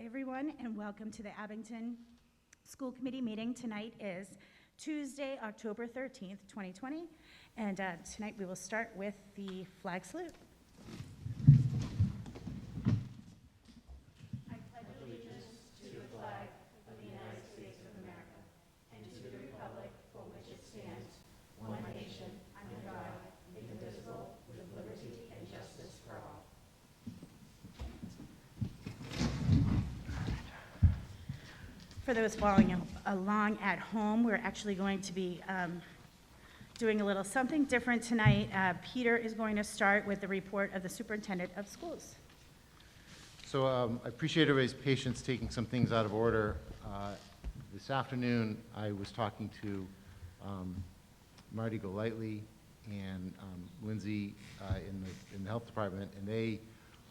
Hi, everyone, and welcome to the Abington School Committee meeting. Tonight is Tuesday, October 13th, 2020, and tonight we will start with the flag salute. I pledge allegiance to the flag of the United States of America and to the republic for which it stands, one nation, under God, indivisible, with liberty and justice for all. For those following along at home, we're actually going to be doing a little something different tonight. Peter is going to start with the report of the Superintendent of Schools. So I appreciate everybody's patience taking some things out of order. This afternoon, I was talking to Marty Golightly and Lindsay in the health department, and they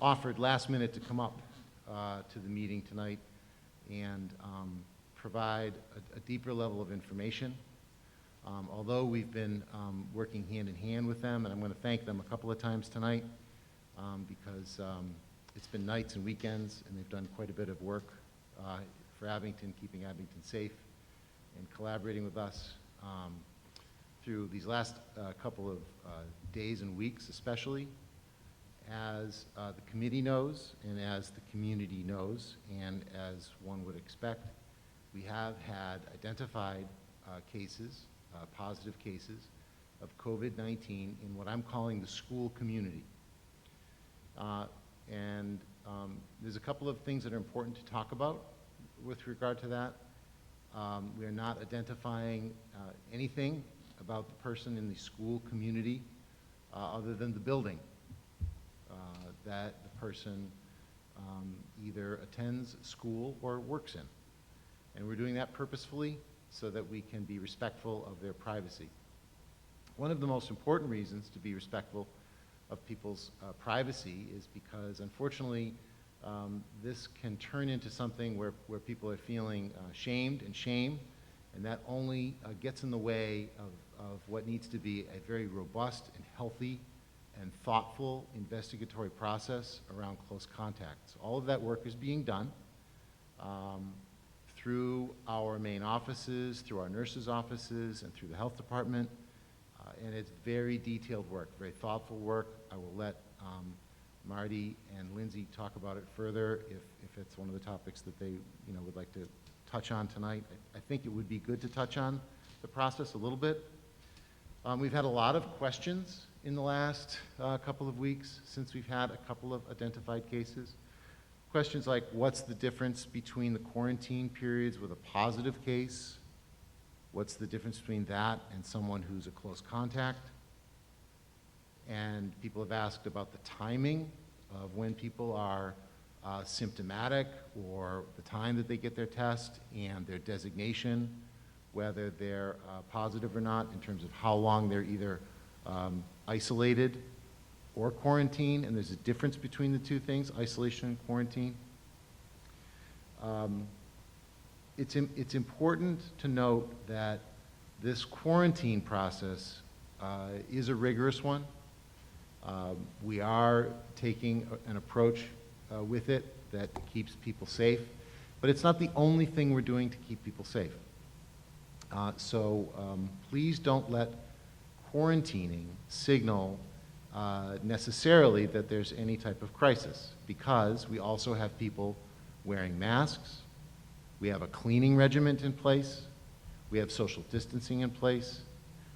offered last minute to come up to the meeting tonight and provide a deeper level of information. Although we've been working hand in hand with them, and I'm going to thank them a couple of times tonight because it's been nights and weekends, and they've done quite a bit of work for Abington, keeping Abington safe, and collaborating with us through these last couple of days and weeks, especially. As the committee knows, and as the community knows, and as one would expect, we have had identified cases, positive cases, of COVID-19 in what I'm calling the school community. There's a couple of things that are important to talk about with regard to that. We are not identifying anything about the person in the school community other than the building that the person either attends school or works in. And we're doing that purposefully so that we can be respectful of their privacy. One of the most important reasons to be respectful of people's privacy is because, unfortunately, this can turn into something where people are feeling shamed and shame, and that only gets in the way of what needs to be a very robust and healthy and thoughtful investigatory process around close contacts. All of that work is being done through our main offices, through our nurses' offices, and through the health department. And it's very detailed work, very thoughtful work. I will let Marty and Lindsay talk about it further if it's one of the topics that they would like to touch on tonight. I think it would be good to touch on the process a little bit. We've had a lot of questions in the last couple of weeks since we've had a couple of identified cases. Questions like, what's the difference between the quarantine periods with a positive case? What's the difference between that and someone who's a close contact? And people have asked about the timing of when people are symptomatic, or the time that they get their test and their designation, whether they're positive or not, in terms of how long they're either isolated or quarantine, and there's a difference between the two things, isolation and quarantine. It's important to note that this quarantine process is a rigorous one. We are taking an approach with it that keeps people safe, but it's not the only thing we're doing to keep people safe. Please don't let quarantining signal necessarily that there's any type of crisis, because we also have people wearing masks, we have a cleaning regimen in place, we have social distancing in place,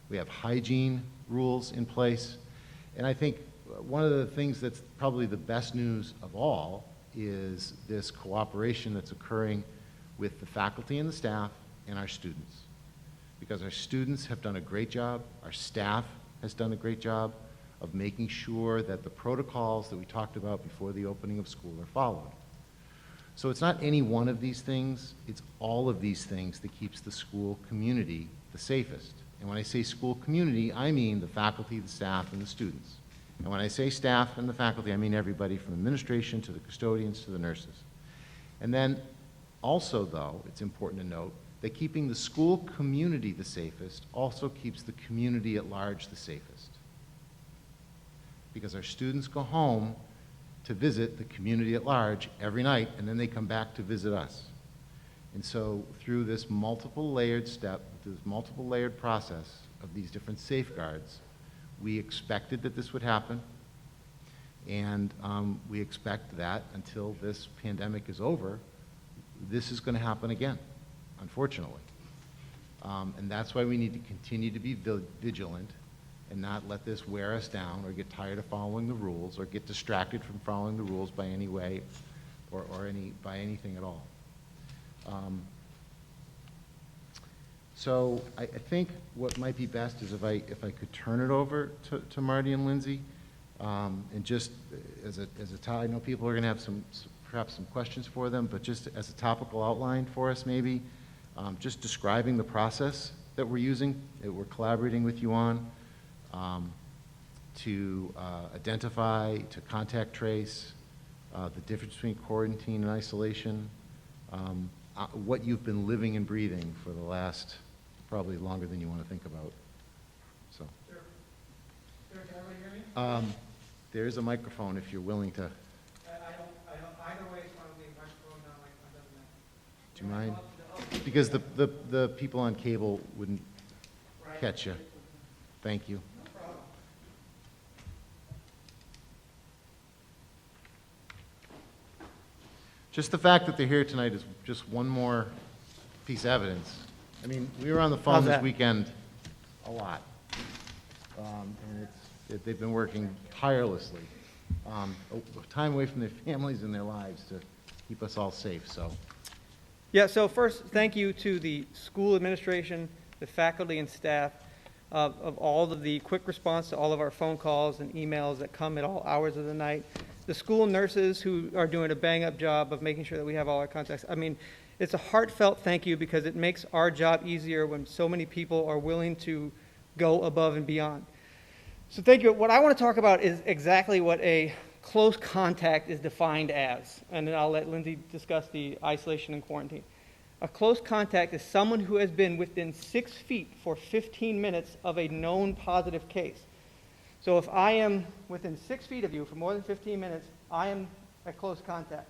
we have hygiene rules in place, and I think one of the things that's probably the best news of all is this cooperation that's occurring with the faculty and the staff and our students. Because our students have done a great job, our staff has done a great job of making sure that the protocols that we talked about before the opening of school are followed. So it's not any one of these things, it's all of these things that keeps the school community the safest. And when I say school community, I mean the faculty, the staff, and the students. And when I say staff and the faculty, I mean everybody from administration to the custodians to the nurses. And then also, though, it's important to note that keeping the school community the safest also keeps the community at large the safest. Because our students go home to visit the community at large every night, and then they come back to visit us. And so through this multiple layered process of these different safeguards, we expected that this would happen, and we expect that until this pandemic is over, this is going to happen again, unfortunately. And that's why we need to continue to be vigilant and not let this wear us down or get tired of following the rules or get distracted from following the rules by any way or by anything at all. So I think what might be best is if I could turn it over to Marty and Lindsay, and just I know people are going to have perhaps some questions for them, but just as a topical outline for us maybe, just describing the process that we're using, that we're collaborating with you on, to identify, to contact trace, the difference between quarantine and isolation, what you've been living and breathing for the last probably longer than you want to think about. So. Sure. Can everybody hear me? There is a microphone if you're willing to. I don't, either way, it's probably a microphone, not a microphone, doesn't matter. Do you mind? Because the people on cable wouldn't catch you. Thank you. No problem. Just the fact that they're here tonight is just one more piece of evidence. I mean, we were on the phone this weekend a lot. And they've been working tirelessly, time away from their families and their lives to keep us all safe, so. Yeah, so first, thank you to the school administration, the faculty and staff, of all of the quick response to all of our phone calls and emails that come at all hours of the night. The school nurses who are doing a bang-up job of making sure that we have all our contacts. I mean, it's a heartfelt thank you because it makes our job easier when so many people are willing to go above and beyond. So thank you. What I want to talk about is exactly what a close contact is defined as, and then I'll let Lindsay discuss the isolation and quarantine. A close contact is someone who has been within 6 feet for 15 minutes of a known positive case. So if I am within 6 feet of you for more than 15 minutes, I am a close contact.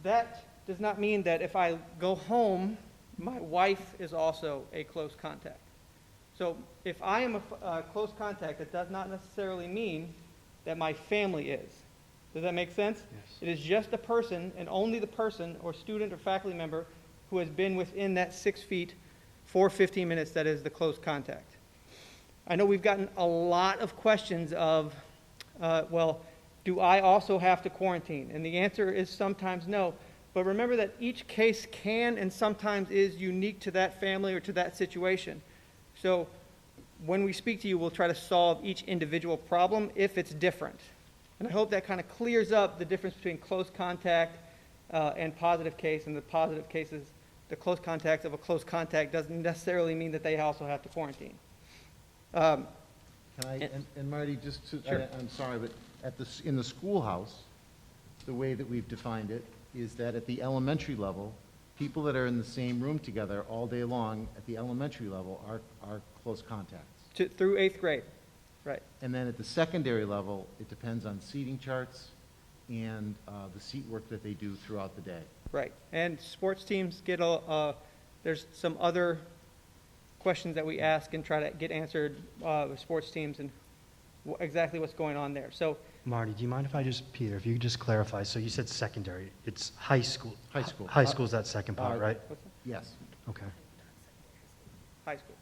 That does not mean that if I go home, my wife is also a close contact. So if I am a close contact, that does not necessarily mean that my family is. Does that make sense? Yes. It is just the person, and only the person or student or faculty member who has been within that 6 feet for 15 minutes that is the close contact. I know we've gotten a lot of questions of, well, do I also have to quarantine? And the answer is sometimes no. But remember that each case can and sometimes is unique to that family or to that situation. So when we speak to you, we'll try to solve each individual problem if it's different. And I hope that kind of clears up the difference between close contact and positive case. And the positive cases, the close contacts of a close contact doesn't necessarily mean that they also have to quarantine. Can I, and Marty, just to, Sure. I'm sorry, but in the schoolhouse, the way that we've defined it is that at the elementary level, people that are in the same room together all day long at the elementary level are close contacts. Through 8th grade, right. And then at the secondary level, it depends on seating charts and the seat work that they do throughout the day. Right, and sports teams get there's some other questions that we ask and try to get answered with sports teams and exactly what's going on there. So, Marty, do you mind if I just, Peter, if you could just clarify, so you said secondary, it's high school. High school. High school's that second part, right? what's that? Yes, Okay. High school.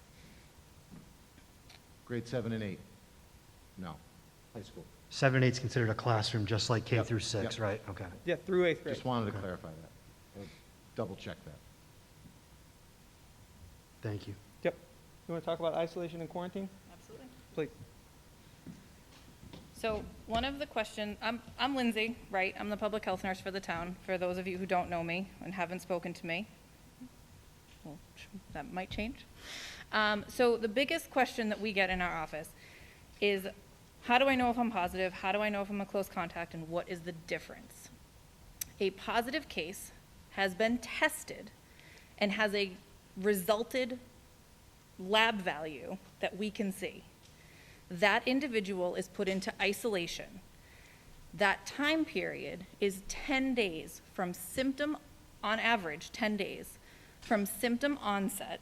grade 7 and 8. No, high school. 7 and 8 is considered a classroom, just like K Yep, through 6, yep. right? Okay. Yeah, through 8th grade. Just wanted to Okay. clarify that, or double check that. Thank you. Yep. You want to talk about isolation and quarantine? Absolutely. Please. So one of the questions, I'm Lindsay, right? I'm the public health nurse for the town, for those of you who don't know me and haven't spoken to me. Well, that might change. So the biggest question that we get in our office is, how do I know if I'm positive? How do I know if I'm a close contact? And what is the difference? A positive case has been tested and has a resulted lab value that we can see. That individual is put into isolation. that time period is 10 days from symptom, on average, 10 days from symptom onset,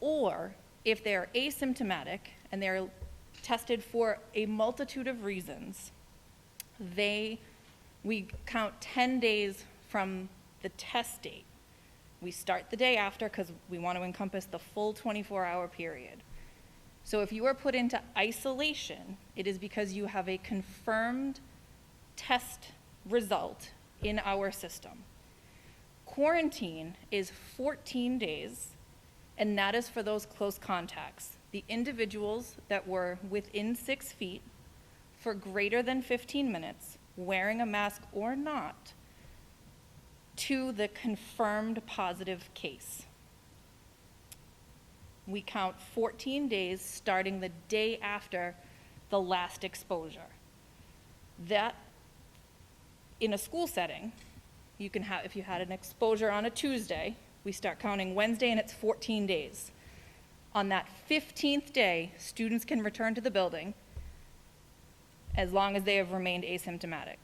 or if they're asymptomatic and they're tested for a multitude of reasons, we count 10 days from the test date. We start the day after because we want to encompass the full 24-hour period. So if you are put into isolation, it is because you have a confirmed test result in our system. Quarantine is 14 days, and that is for those close contacts. The individuals that were within 6 feet for greater than 15 minutes, wearing a mask or not, to the confirmed positive case. We count 14 days starting the day after the last exposure. That, in a school setting, you can have, if you had an exposure on a Tuesday, we start counting Wednesday and it's 14 days. On that 15th day, students can return to the building as long as they have remained asymptomatic.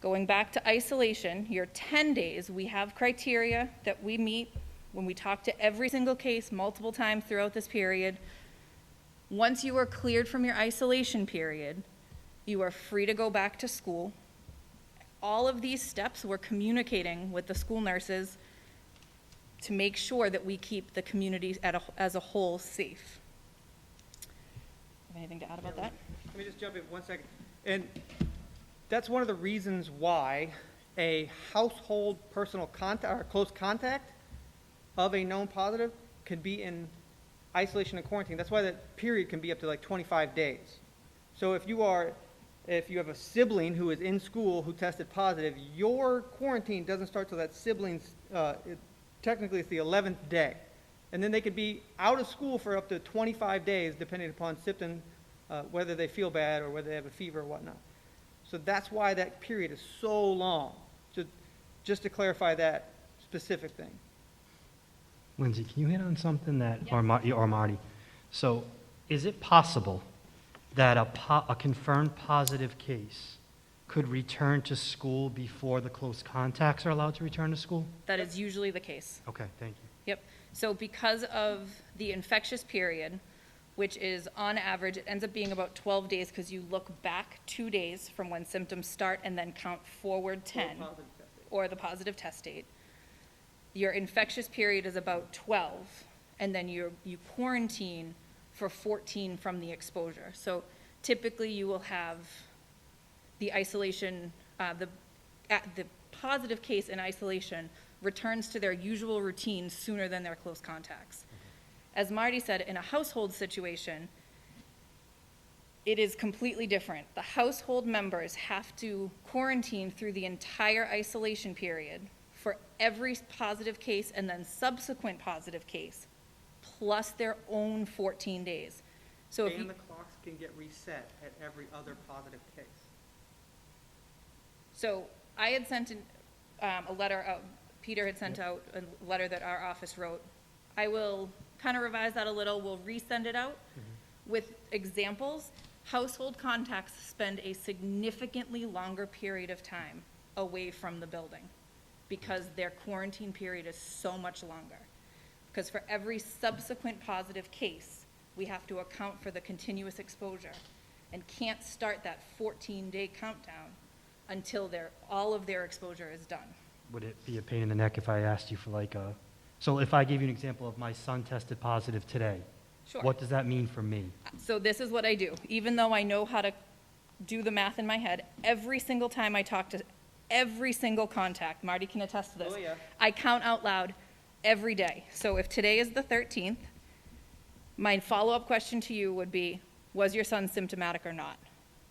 Going back to isolation, your 10 days, we have criteria that we meet when we talk to every single case multiple times throughout this period. Once you are cleared from your isolation period, you are free to go back to school. All of these steps, we're communicating with the school nurses to make sure that we keep the community as a whole safe. Have anything to add about that? Let me just jump in 1 second. And that's one of the reasons why a household personal contact or close contact of a known positive could be in isolation and quarantine. That's why that period can be up to like 25 days. So if you have a sibling who is in school who tested positive, your quarantine doesn't start till that sibling's, technically it's the 11th day. And then they could be out of school for up to 25 days, depending upon symptoms, whether they feel bad or whether they have a fever or whatnot. So that's why that period is so long, just to clarify that specific thing. Lindsay, can you hit on something that, or Marty? So is it possible that a confirmed positive case could return to school before the close contacts are allowed to return to school? That is usually the case. Okay, thank you. Yep. So because of the infectious period, which is on average, it ends up being about 12 days because you look back 2 days from when symptoms start and then count forward 10, or the positive test date. Your infectious period is about 12, and then you quarantine for 14 from the exposure. So typically you will have the isolation, the positive case in isolation returns to their usual routine sooner than their close contacts. As Marty said, in a household situation, it is completely different. The household members have to quarantine through the entire isolation period for every positive case and then subsequent positive case, plus their own 14 days. So if And the clocks can get reset at every other positive case. So I had sent a letter out, Peter had sent out a letter that our office wrote. I will kind of revise that a little, we'll resend it out with examples. Household contacts spend a significantly longer period of time away from the building because their quarantine period is so much longer. Because for every subsequent positive case, we have to account for the continuous exposure and can't start that 14-day countdown until all of their exposure is done. Would it be a pain in the neck if I asked you for so if I gave you an example of my son tested positive today, Sure. what does that mean for me? So this is what I do. Even though I know how to do the math in my head, every single time I talk to every single contact, Marty can attest to this, Oh, yeah. I count out loud every day. So if today is the 13th, my follow-up question to you would be, was your son symptomatic or not?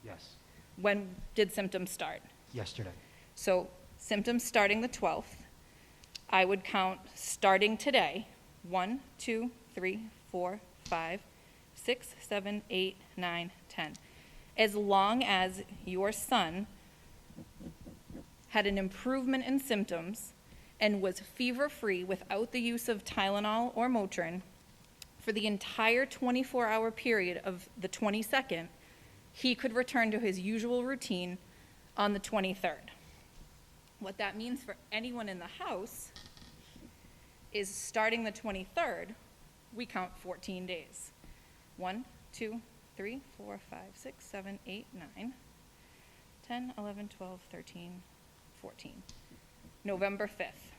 Yes, When did symptoms start? yesterday. So symptoms starting the 12th, I would count starting today, 1, 2, 3, 4, 5, 6, 7, 8, 9, 10. As long as your son had an improvement in symptoms and was fever-free without the use of Tylenol or Motrin for the entire 24-hour period of the 22nd, he could return to his usual routine on the 23rd. What that means for anyone in the house is starting the 23rd, we count 14 days. 1, 2, 3, 4, 5, 6, 7, 8, 9, 10, 11, 12, 13, 14. November 5th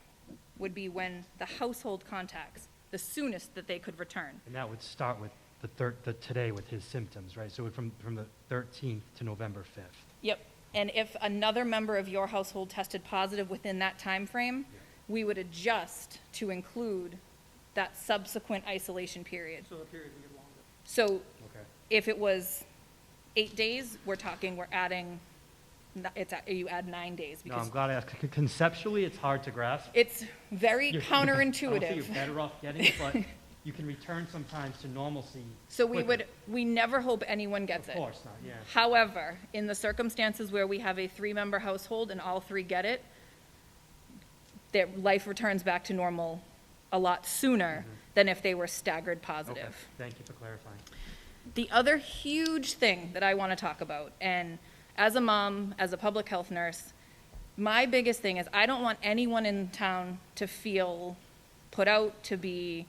would be when the household contacts, the soonest that they could return. And that would start with the today with his symptoms, right? So from the 13th to November 5th. Yep. And if another member of your household tested positive within that time frame, we would adjust to include that subsequent isolation period. So the period would get longer. So Okay. if it was 8 days, we're adding, you add 9 days. No, Because I'm glad I asked. Conceptually, it's hard to grasp. it's very I don't think counterintuitive. you're better off getting it, but you can return sometimes to normalcy. So quicker. we never hope anyone gets Of it. course not, yeah. However, in the circumstances where we have a 3-member household and all 3 get it, their life returns back to normal a lot sooner than if they were staggered Okay, positive. thank you for clarifying. The other huge thing that I want to talk about, and as a mom, as a public health nurse, my biggest thing is I don't want anyone in town to feel put out, to be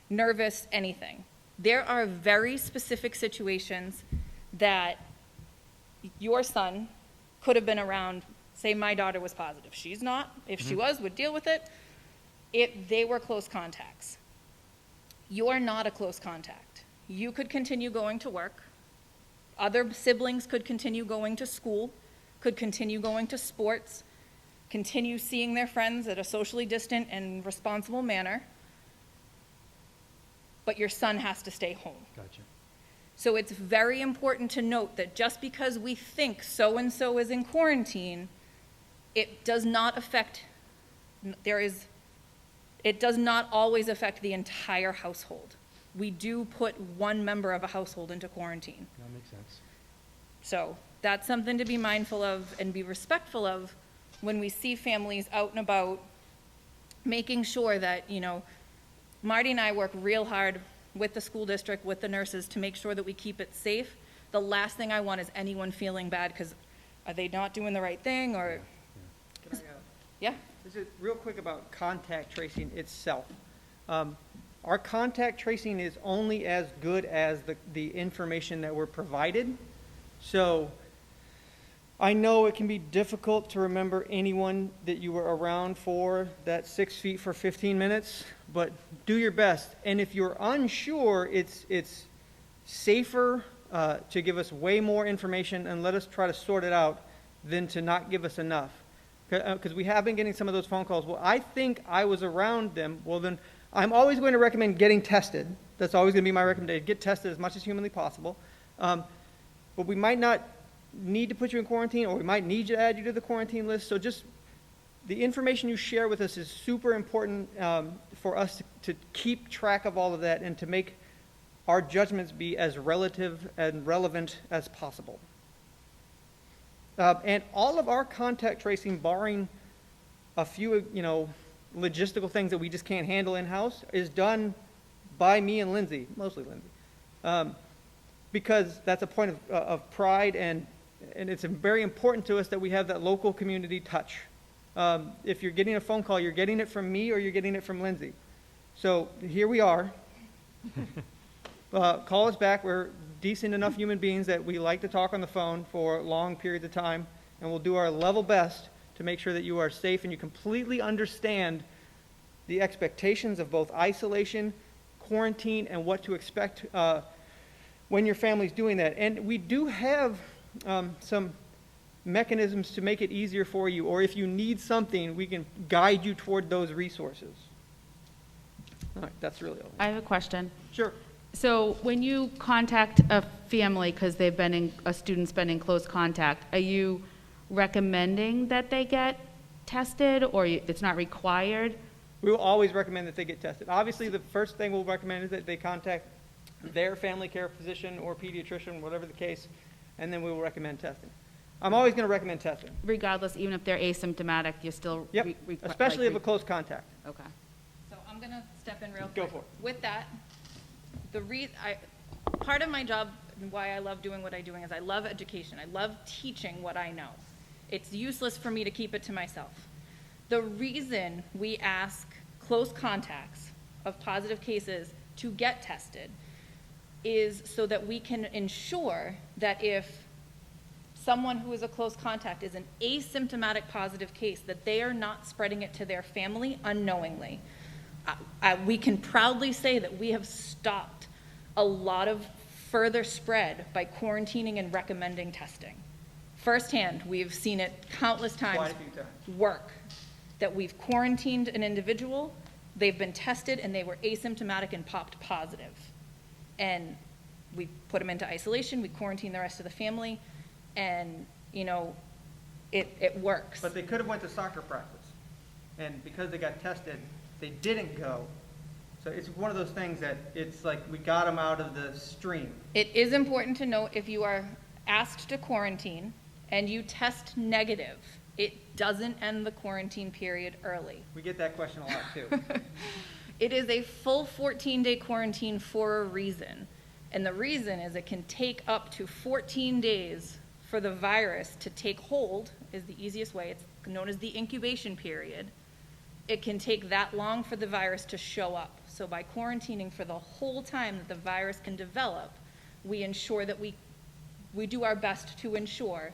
nervous, anything. There are very specific situations that your son could have been around. Say my daughter was positive. She's not. If she was, would deal with it. They were close contacts. You're not a close contact. You could continue going to work. Other siblings could continue going to school, could continue going to sports, continue seeing their friends at a socially distant and responsible manner. But your son has to stay home. Gotcha. So it's very important to note that just because we think so-and-so is in quarantine, it does not always affect the entire household. We do put one member of a household into quarantine. That makes sense. So that's something to be mindful of and be respectful of when we see families out and about, making sure that, Marty and I work real hard with the school district, with the nurses, to make sure that we keep it safe. The last thing I want is anyone feeling bad because are they not doing the right thing or, Can I, yeah? This is real quick about contact tracing itself. Our contact tracing is only as good as the information that we're provided. So I know it can be difficult to remember anyone that you were around for that 6 feet for 15 minutes, but do your best. And if you're unsure, it's safer to give us way more information and let us try to sort it out than to not give us enough. Because we have been getting some of those phone calls. Well, I think I was around them. Well, then I'm always going to recommend getting tested. That's always going to be my recommendation. Get tested as much as humanly possible. But we might not need to put you in quarantine, or we might need to add you to the quarantine list. So just the information you share with us is super important for us to keep track of all of that and to make our judgments be as relative and relevant as possible. And all of our contact tracing, barring a few, logistical things that we just can't handle in-house, is done by me and Lindsay, mostly Lindsay, because that's a point of pride, and it's very important to us that we have that local community touch. If you're getting a phone call, you're getting it from me or you're getting it from Lindsay. So here we are. Call us back. We're decent enough human beings that we like to talk on the phone for long periods of time, and we'll do our level best to make sure that you are safe and you completely understand the expectations of both isolation, quarantine, and what to expect when your family's doing that. And we do have some mechanisms to make it easier for you, or if you need something, we can guide you toward those resources. All right, that's really all. I have a question. Sure. So when you contact a family because a student's been in close contact, are you recommending that they get tested, or it's not required? We will always recommend that they get tested. Obviously, the first thing we'll recommend is that they contact their family care physician or pediatrician, whatever the case, and then we will recommend testing. I'm always going to recommend testing. Regardless, even if they're asymptomatic, you're still Yep, especially of a close contact. Okay. So I'm going to step in real quick. Go for it. With that, part of my job and why I love doing what I'm doing is I love education. I love teaching what I know. It's useless for me to keep it to myself. The reason we ask close contacts of positive cases to get tested is so that we can ensure that if someone who is a close contact is an asymptomatic positive case, that they are not spreading it to their family unknowingly. We can proudly say that we have stopped a lot of further spread by quarantining and recommending testing. Firsthand, we've seen it countless times Quite a few times. work, that we've quarantined an individual, they've been tested, and they were asymptomatic and popped positive. And we put them into isolation, we quarantine the rest of the family, and, you know, it works. But they could have went to soccer practice, and because they got tested, they didn't go. So it's one of those things that it's like we got them out of the stream. It is important to note, if you are asked to quarantine and you test negative, it doesn't end the quarantine period early. We get that question a lot too. It is a full 14-day quarantine for a reason. And the reason is it can take up to 14 days for the virus to take hold, is the easiest way. It's known as the incubation period. It can take that long for the virus to show up. So by quarantining for the whole time that the virus can develop, we ensure that we do our best to ensure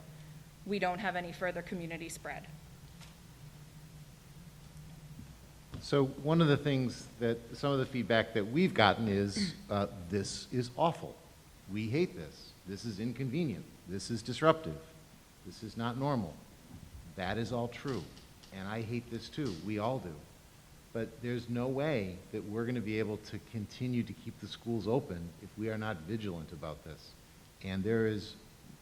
we don't have any further community spread. So one of the things that, some of the feedback that we've gotten is, this is awful. We hate this. This is inconvenient. This is disruptive. This is not normal. That is all true. And I hate this too. We all do. But there's no way that we're going to be able to continue to keep the schools open if we are not vigilant about this. And there is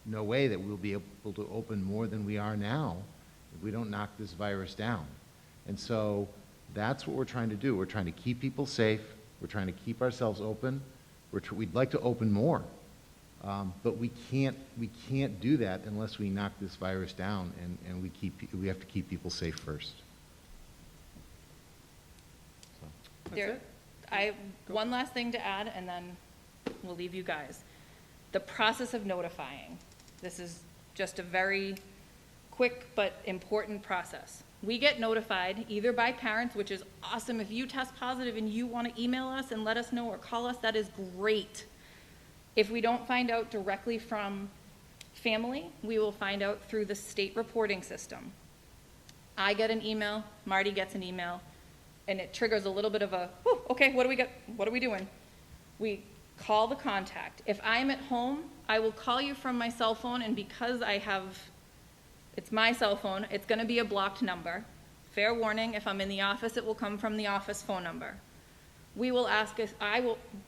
no way that we'll be able to open more than we are now if we don't knock this virus down. And so that's what we're trying to do. We're trying to keep people safe. We're trying to keep ourselves open. We'd like to open more. But we can't do that unless we knock this virus down, and we have to keep people safe first. There, one last thing to add, and then we'll leave you guys. The process of notifying. This is just a very quick but important process. We get notified either by parents, which is awesome. If you test positive and you want to email us and let us know or call us, that is great. If we don't find out directly from family, we will find out through the state reporting system. I get an email, Marty gets an email, and it triggers a little bit of a, whew, okay, what are we doing? We call the contact. If I'm at home, I will call you from my cell phone, and because it's my cell phone, it's gonna be a blocked number. Fair warning, if I'm in the office, it will come from the office phone number. We will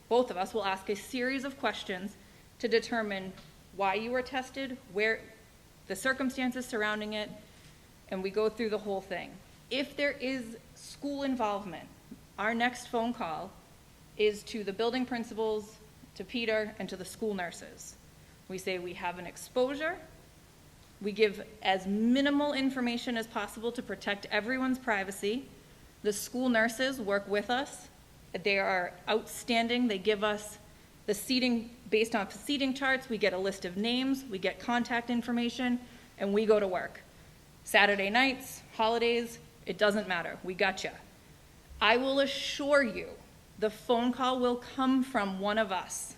both of us will ask a series of questions to determine why you were tested, where the circumstances surrounding it, and we go through the whole thing. If there is school involvement, our next phone call is to the building principals, to Peter, and to the school nurses. We say we have an exposure. We give as minimal information as possible to protect everyone's privacy. The school nurses work with us. They are outstanding. They give us the seating, based on seating charts. We get a list of names, we get contact information, and we go to work. Saturday nights, holidays, it doesn't matter. We gotcha. I will assure you, the phone call will come from one of us.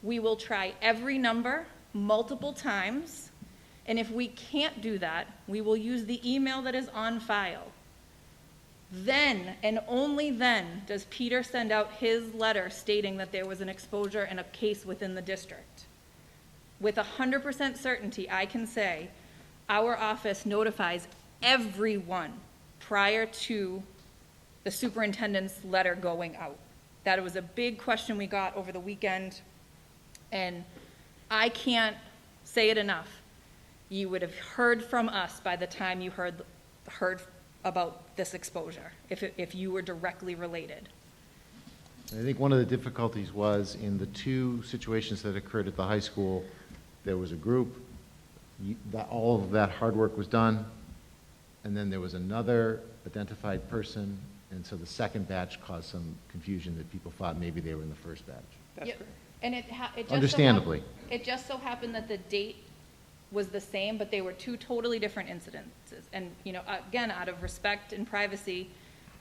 We will try every number multiple times, and if we can't do that, we will use the email that is on file. Then, and only then, does Peter send out his letter stating that there was an exposure and a case within the district. With 100% certainty, I can say our office notifies everyone prior to the superintendent's letter going out. That was a big question we got over the weekend, and I can't say it enough. You would have heard from us by the time you heard about this exposure, if you were directly related. I think one of the difficulties was in the two situations that occurred at the high school, there was a group, all of that hard work was done, and then there was another identified person, and so the second batch caused some confusion that people thought maybe they were in the first batch. That's Yep. correct. And it just so Understandably. It just so happened that the date was the same, but they were two totally different incidences. And, you know, again, out of respect and privacy,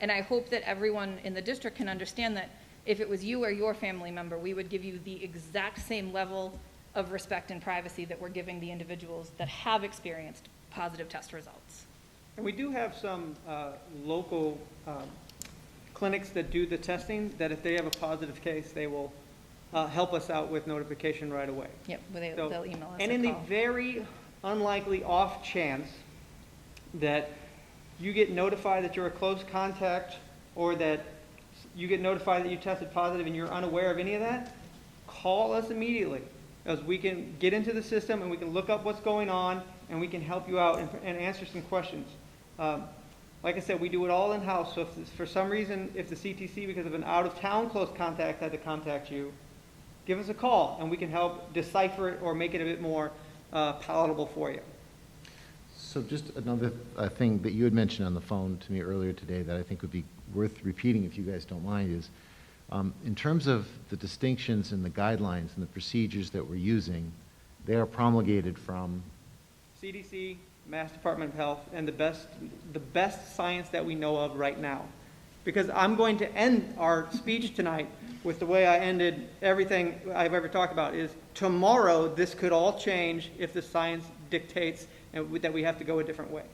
and I hope that everyone in the district can understand that if it was you or your family member, we would give you the exact same level of respect and privacy that we're giving the individuals that have experienced positive test results. And we do have some local clinics that do the testing, that if they have a positive case, they will help us out with notification right away. Yep, So- they'll email us And or in the call. very unlikely off chance that you get notified that you're a close contact, or that you get notified that you tested positive and you're unaware of any of that, call us immediately, as we can get into the system and we can look up what's going on and we can help you out and answer some questions. Like I said, we do it all in-house, so if for some reason, if the CTC, because of an out-of-town close contact, had to contact you, give us a call and we can help decipher it or make it a bit more palatable for you. So just another thing that you had mentioned on the phone to me earlier today that I think would be worth repeating if you guys don't mind is, in terms of the distinctions and the guidelines and the procedures that we're using, they are promulgated from, CDC, Mass Department of Health, and the best science that we know of right now. Because I'm going to end our speech tonight with the way I ended everything I've ever talked about, is tomorrow this could all change if the science dictates that we have to go a different way.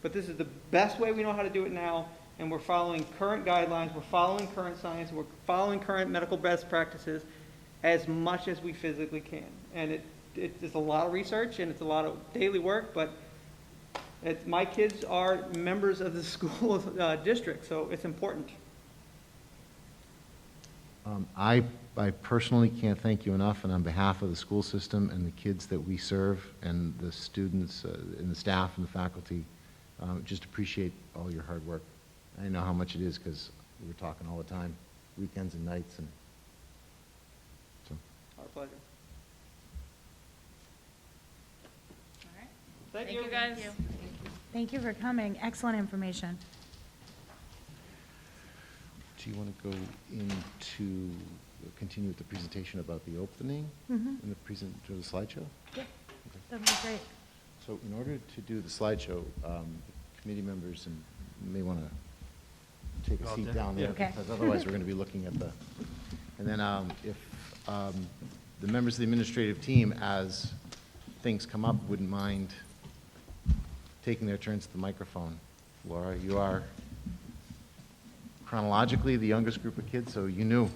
But this is the best way we know how to do it now, and we're following current guidelines, we're following current science, we're following current medical best practices as much as we physically can. And it's a lot of research and it's a lot of daily work, but my kids are members of the school district, so it's important. I personally can't thank you enough, and on behalf of the school system and the kids that we serve and the students and the staff and the faculty, just appreciate all your hard work. I know how much it is because we were talking all the time, weekends and nights, and so. Our pleasure. All right. Thank Thank you, guys. Thank you for coming. Excellent information. Do you want to go into, continue with the presentation about the opening Mhm. and the slideshow? Yeah, that'd be great. So in order to do the slideshow, committee members may want to take a Go out seat there? down there, Yeah. Okay. because otherwise we're going to be looking at the, and then if the members of the administrative team, as things come up, wouldn't mind taking their turns at the microphone. Laura, you are chronologically the youngest group of kids, so you knew.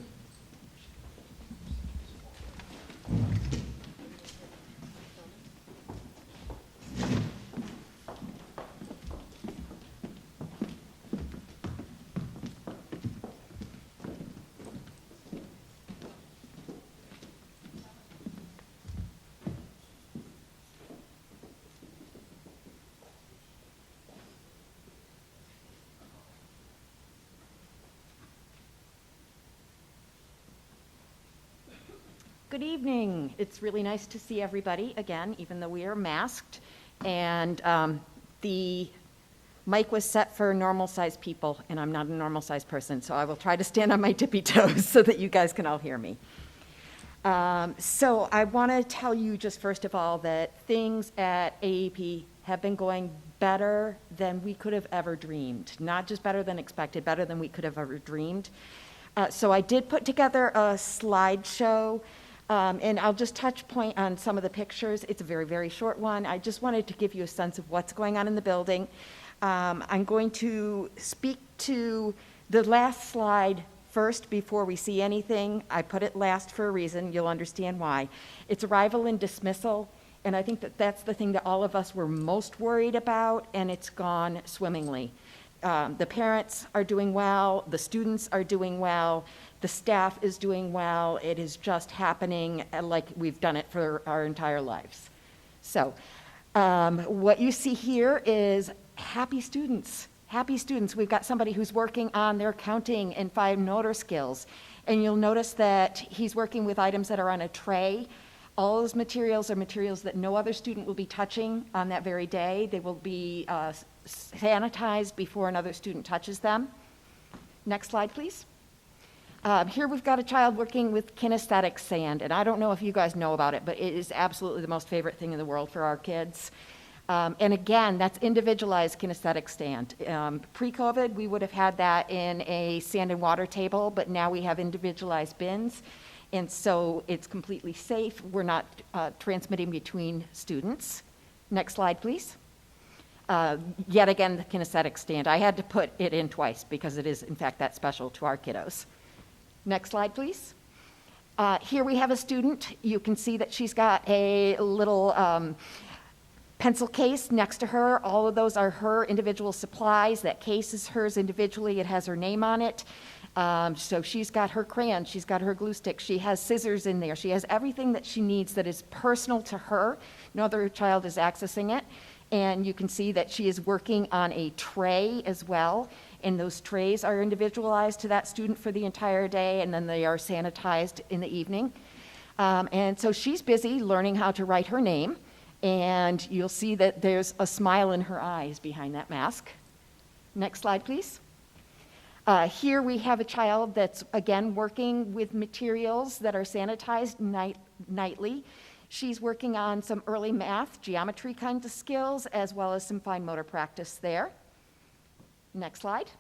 Good evening. It's really nice to see everybody again, even though we are masked. And the mic was set for normal-sized people, and I'm not a normal-sized person, so I will try to stand on my tippy toes so that you guys can all hear me. So I want to tell you just first of all that things at AEP have been going better than we could have ever dreamed. Not just better than expected, better than we could have ever dreamed. So I did put together a slideshow, and I'll just touch point on some of the pictures. It's a very, very short one. I just wanted to give you a sense of what's going on in the building. I'm going to speak to the last slide first before we see anything. I put it last for a reason. You'll understand why. It's arrival and dismissal, and I think that that's the thing that all of us were most worried about, and it's gone swimmingly. The parents are doing well, the students are doing well, the staff is doing well. It is just happening like we've done it for our entire lives. So what you see here is happy students. Happy students. We've got somebody who's working on their counting and fine motor skills. And you'll notice that he's working with items that are on a tray. All those materials are materials that no other student will be touching on that very day. They will be sanitized before another student touches them. Next slide, please. Here we've got a child working with Kinesthetic Stand, and I don't know if you guys know about it, but it is absolutely the most favorite thing in the world for our kids. And again, that's individualized Kinesthetic Stand. Pre-COVID, we would have had that in a sand and water table, but now we have individualized bins. And so it's completely safe. We're not transmitting between students. Next slide, please. Yet again, the Kinesthetic Stand. I had to put it in twice because it is, in fact, that special to our kiddos. Next slide, please. Here we have a student. You can see that she's got a little pencil case next to her. All of those are her individual supplies. That case is hers individually. It has her name on it. So she's got her crayons, she's got her glue stick, she has scissors in there, she has everything that she needs that is personal to her. No other child is accessing it. And you can see that she is working on a tray as well. And those trays are individualized to that student for the entire day, and then they are sanitized in the evening. And so she's busy learning how to write her name. And you'll see that there's a smile in her eyes behind that mask. Next slide, please. Here we have a child that's, again, working with materials that are sanitized nightly. She's working on some early math, geometry kinds of skills, as well as some fine motor practice there. Next slide.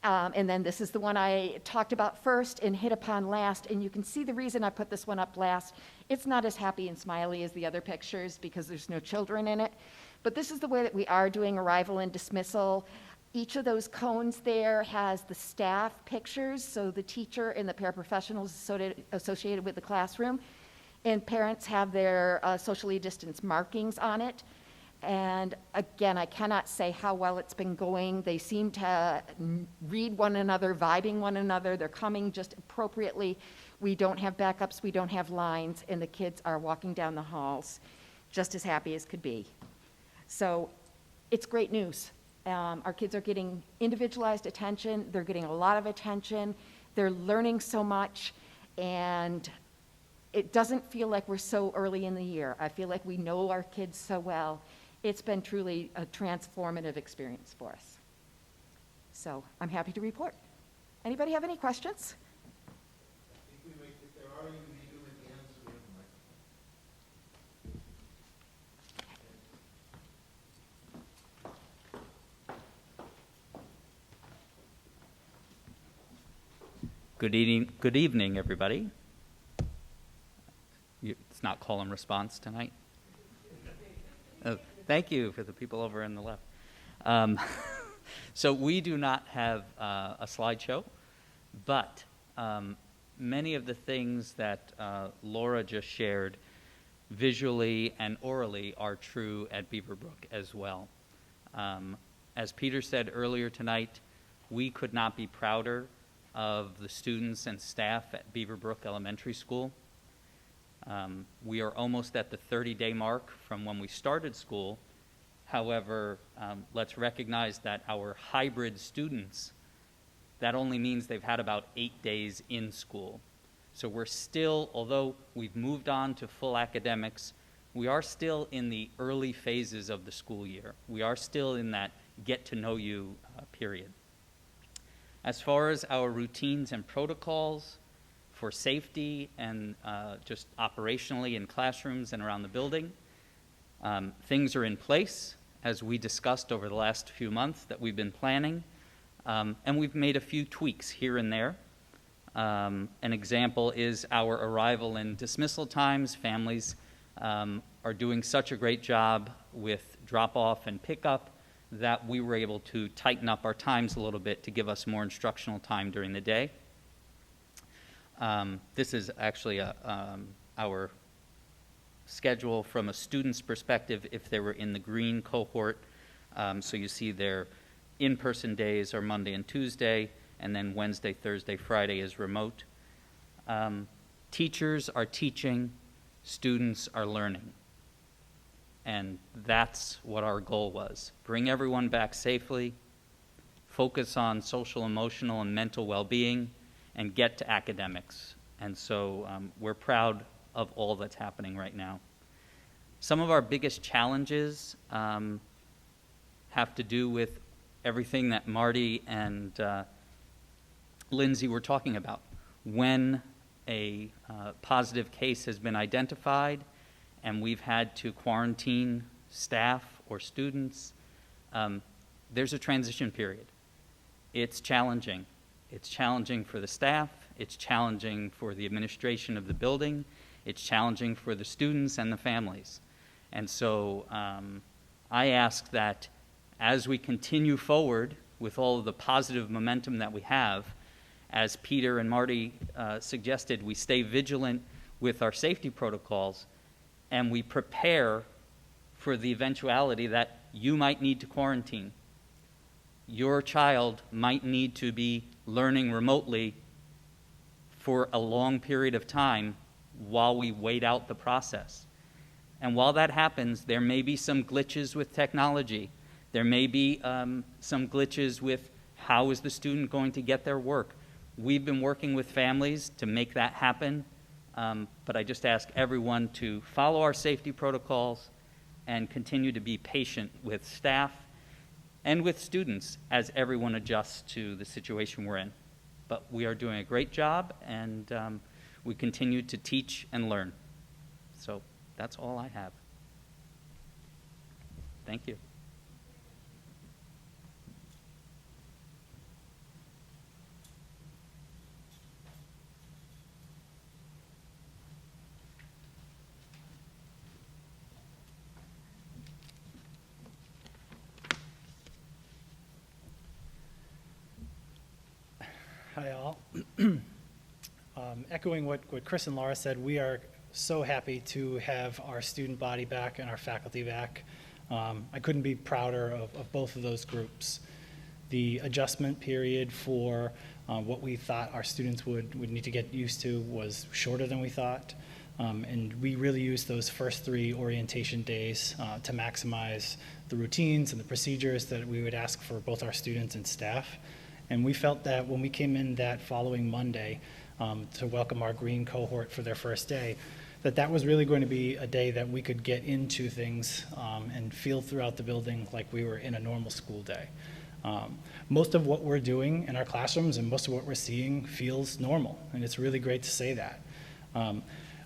And then this is the one I talked about first and hit upon last. And you can see the reason I put this one up last. It's not as happy and smiley as the other pictures because there's no children in it. But this is the way that we are doing arrival and dismissal. Each of those cones there has the staff pictures, so the teacher and the paraprofessionals associated with the classroom. And parents have their socially distanced markings on it. And again, I cannot say how well it's been going. They seem to read one another, vibing one another. They're coming just appropriately. We don't have backups, we don't have lines, and the kids are walking down the halls just as happy as could be. So it's great news. Our kids are getting individualized attention. They're getting a lot of attention. They're learning so much, and it doesn't feel like we're so early in the year. I feel like we know our kids so well. It's been truly a transformative experience for us. So I'm happy to report. Anybody have any questions? If there are, you may do at the end, so we have a Good evening, everybody. It's not call and response tonight. Thank you for the people over on the left. So we do not have a slideshow, but many of the things that Laura just shared visually and orally are true at Beaverbrook as well. As Peter said earlier tonight, we could not be prouder of the students and staff at Beaverbrook Elementary School. We are almost at the 30-day mark from when we started school. However, let's recognize that our hybrid students, that only means they've had about 8 days in school. So we're still, although we've moved on to full academics, we are still in the early phases of the school year. We are still in that get-to-know-you period. As far as our routines and protocols for safety and just operationally in classrooms and around the building, things are in place, as we discussed over the last few months that we've been planning, and we've made a few tweaks here and there. An example is our arrival and dismissal times. Families are doing such a great job with drop-off and pickup that we were able to tighten up our times a little bit to give us more instructional time during the day. This is actually our schedule from a student's perspective if they were in the green cohort. So you see their in-person days are Monday and Tuesday, and then Wednesday, Thursday, Friday is remote. Teachers are teaching, students are learning. And that's what our goal was. Bring everyone back safely, focus on social, emotional, and mental well-being, and get to academics. And so we're proud of all that's happening right now. Some of our biggest challenges have to do with everything that Marty and Lindsay were talking about. when a positive case has been identified and we've had to quarantine staff or students, there's a transition period. It's challenging. It's challenging for the staff. It's challenging for the administration of the building. It's challenging for the students and the families. And so I ask that as we continue forward with all of the positive momentum that we have, as Peter and Marty suggested, we stay vigilant with our safety protocols and we prepare for the eventuality that you might need to quarantine. Your child might need to be learning remotely for a long period of time while we wait out the process. And while that happens, there may be some glitches with technology. There may be some glitches with how is the student going to get their work. We've been working with families to make that happen, but I just ask everyone to follow our safety protocols and continue to be patient with staff and with students as everyone adjusts to the situation we're in. But we are doing a great job, and we continue to teach and learn. So that's all I have. Thank you. Hi, all. Echoing what Chris and Laura said, we are so happy to have our student body back and our faculty back. I couldn't be prouder of both of those groups. The adjustment period for what we thought our students would need to get used to was shorter than we thought. And we really used those first 3 orientation days to maximize the routines and the procedures that we would ask for both our students and staff. And we felt that when we came in that following Monday to welcome our green cohort for their first day, that was really going to be a day that we could get into things and feel throughout the building like we were in a normal school day. Most of what we're doing in our classrooms and most of what we're seeing feels normal, and it's really great to say that.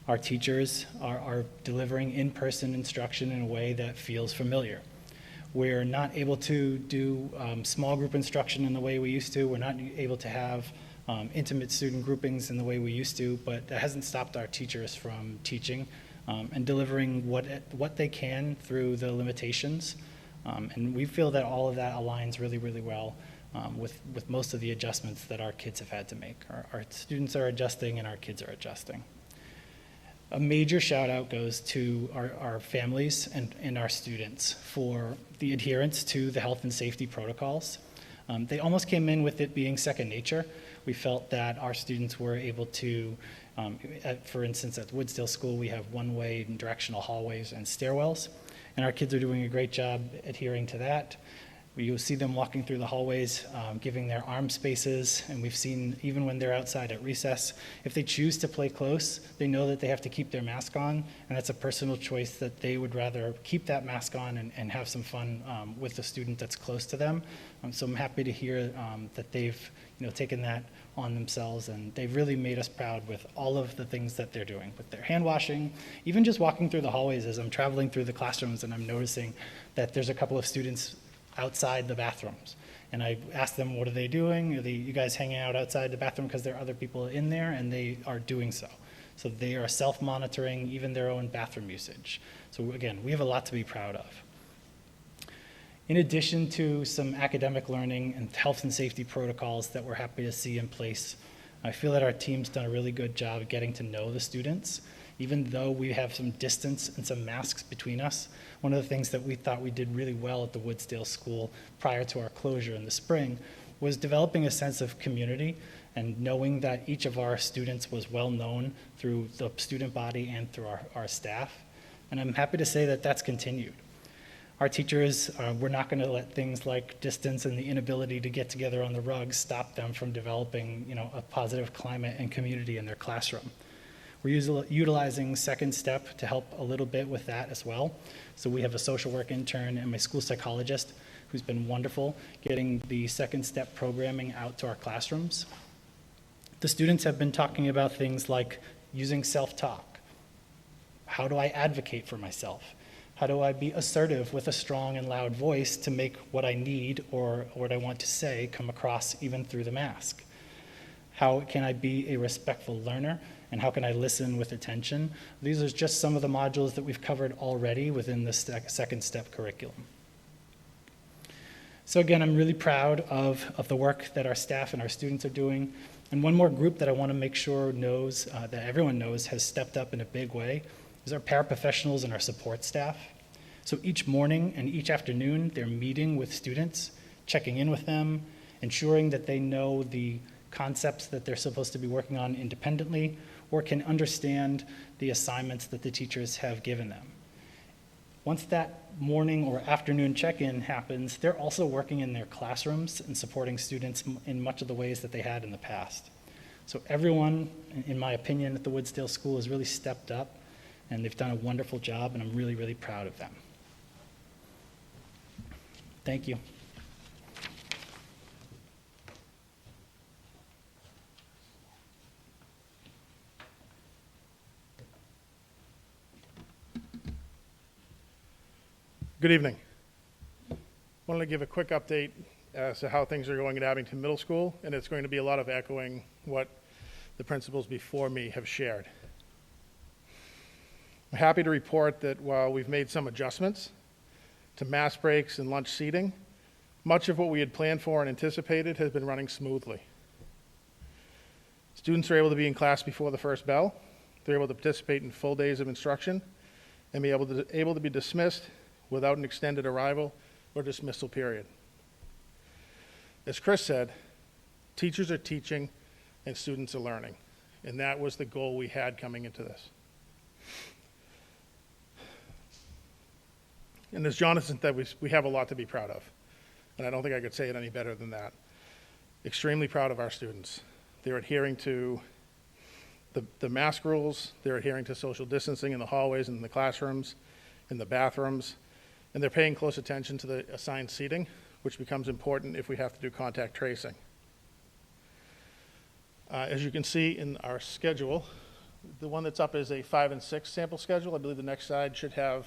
Our teachers are delivering in-person instruction in a way that feels familiar. We're not able to do small group instruction in the way we used to. We're not able to have intimate student groupings in the way we used to, but that hasn't stopped our teachers from teaching and delivering what they can through the limitations. And we feel that all of that aligns really, really well with most of the adjustments that our kids have had to make. Our students are adjusting and our kids are adjusting. A major shout out goes to our families and our students for the adherence to the health and safety protocols. They almost came in with it being second nature. We felt that our students were able to, for instance, at Woodsdale School, we have one-way and directional hallways and stairwells, and our kids are doing a great job adhering to that. You'll see them walking through the hallways, giving their arm spaces, and we've seen even when they're outside at recess, if they choose to play close, they know that they have to keep their mask on, and that's a personal choice that they would rather keep that mask on and have some fun with the student that's close to them. So I'm happy to hear that they've taken that on themselves, and they've really made us proud with all of the things that they're doing, with their hand washing, even just walking through the hallways as I'm traveling through the classrooms and I'm noticing that there's a couple of students outside the bathrooms. And I asked them, what are they doing? Are you guys hanging out outside the bathroom because there are other people in there? And they are doing so. So they are self-monitoring even their own bathroom usage. So again, we have a lot to be proud of. In addition to some academic learning and health and safety protocols that we're happy to see in place, I feel that our team's done a really good job of getting to know the students. Even though we have some distance and some masks between us, one of the things that we thought we did really well at the Woodsdale School prior to our closure in the spring was developing a sense of community and knowing that each of our students was well known through the student body and through our staff. And I'm happy to say that that's continued. Our teachers, we're not going to let things like distance and the inability to get together on the rug stop them from developing a positive climate and community in their classroom. We're utilizing Second Step to help a little bit with that as well. So we have a social work intern and my school psychologist who's been wonderful getting the Second Step programming out to our classrooms. The students have been talking about things like using self-talk. How do I advocate for myself? How do I be assertive with a strong and loud voice to make what I need or what I want to say come across even through the mask? How can I be a respectful learner? And how can I listen with attention? These are just some of the modules that we've covered already within the second step curriculum. So again, I'm really proud of the work that our staff and our students are doing. And one more group that I want to make sure knows, that everyone knows has stepped up in a big way, is our paraprofessionals and our support staff. So each morning and each afternoon, they're meeting with students, checking in with them, ensuring that they know the concepts that they're supposed to be working on independently, or can understand the assignments that the teachers have given them. Once that morning or afternoon check-in happens, they're also working in their classrooms and supporting students in much of the ways that they had in the past. So everyone, in my opinion, at the Woodsdale School has really stepped up, and they've done a wonderful job, and I'm really, really proud of them. Thank you. Good evening. Wanted to give a quick update as to how things are going at Abington Middle School, and it's going to be a lot of echoing what the principals before me have shared. I'm happy to report that while we've made some adjustments to mask breaks and lunch seating, much of what we had planned for and anticipated has been running smoothly. Students are able to be in class before the first bell. They're able to participate in full days of instruction and be able to be dismissed without an extended arrival or dismissal period. As Chris said, teachers are teaching and students are learning, and that was the goal we had coming into this. And as Jonathan said, we have a lot to be proud of, and I don't think I could say it any better than that. Extremely proud of our students. They're adhering to the mask rules, they're adhering to social distancing in the hallways and in the classrooms, in the bathrooms, and they're paying close attention to the assigned seating, which becomes important if we have to do contact tracing. As you can see in our schedule, the one that's up is a 5 and 6 sample schedule. I believe the next slide should have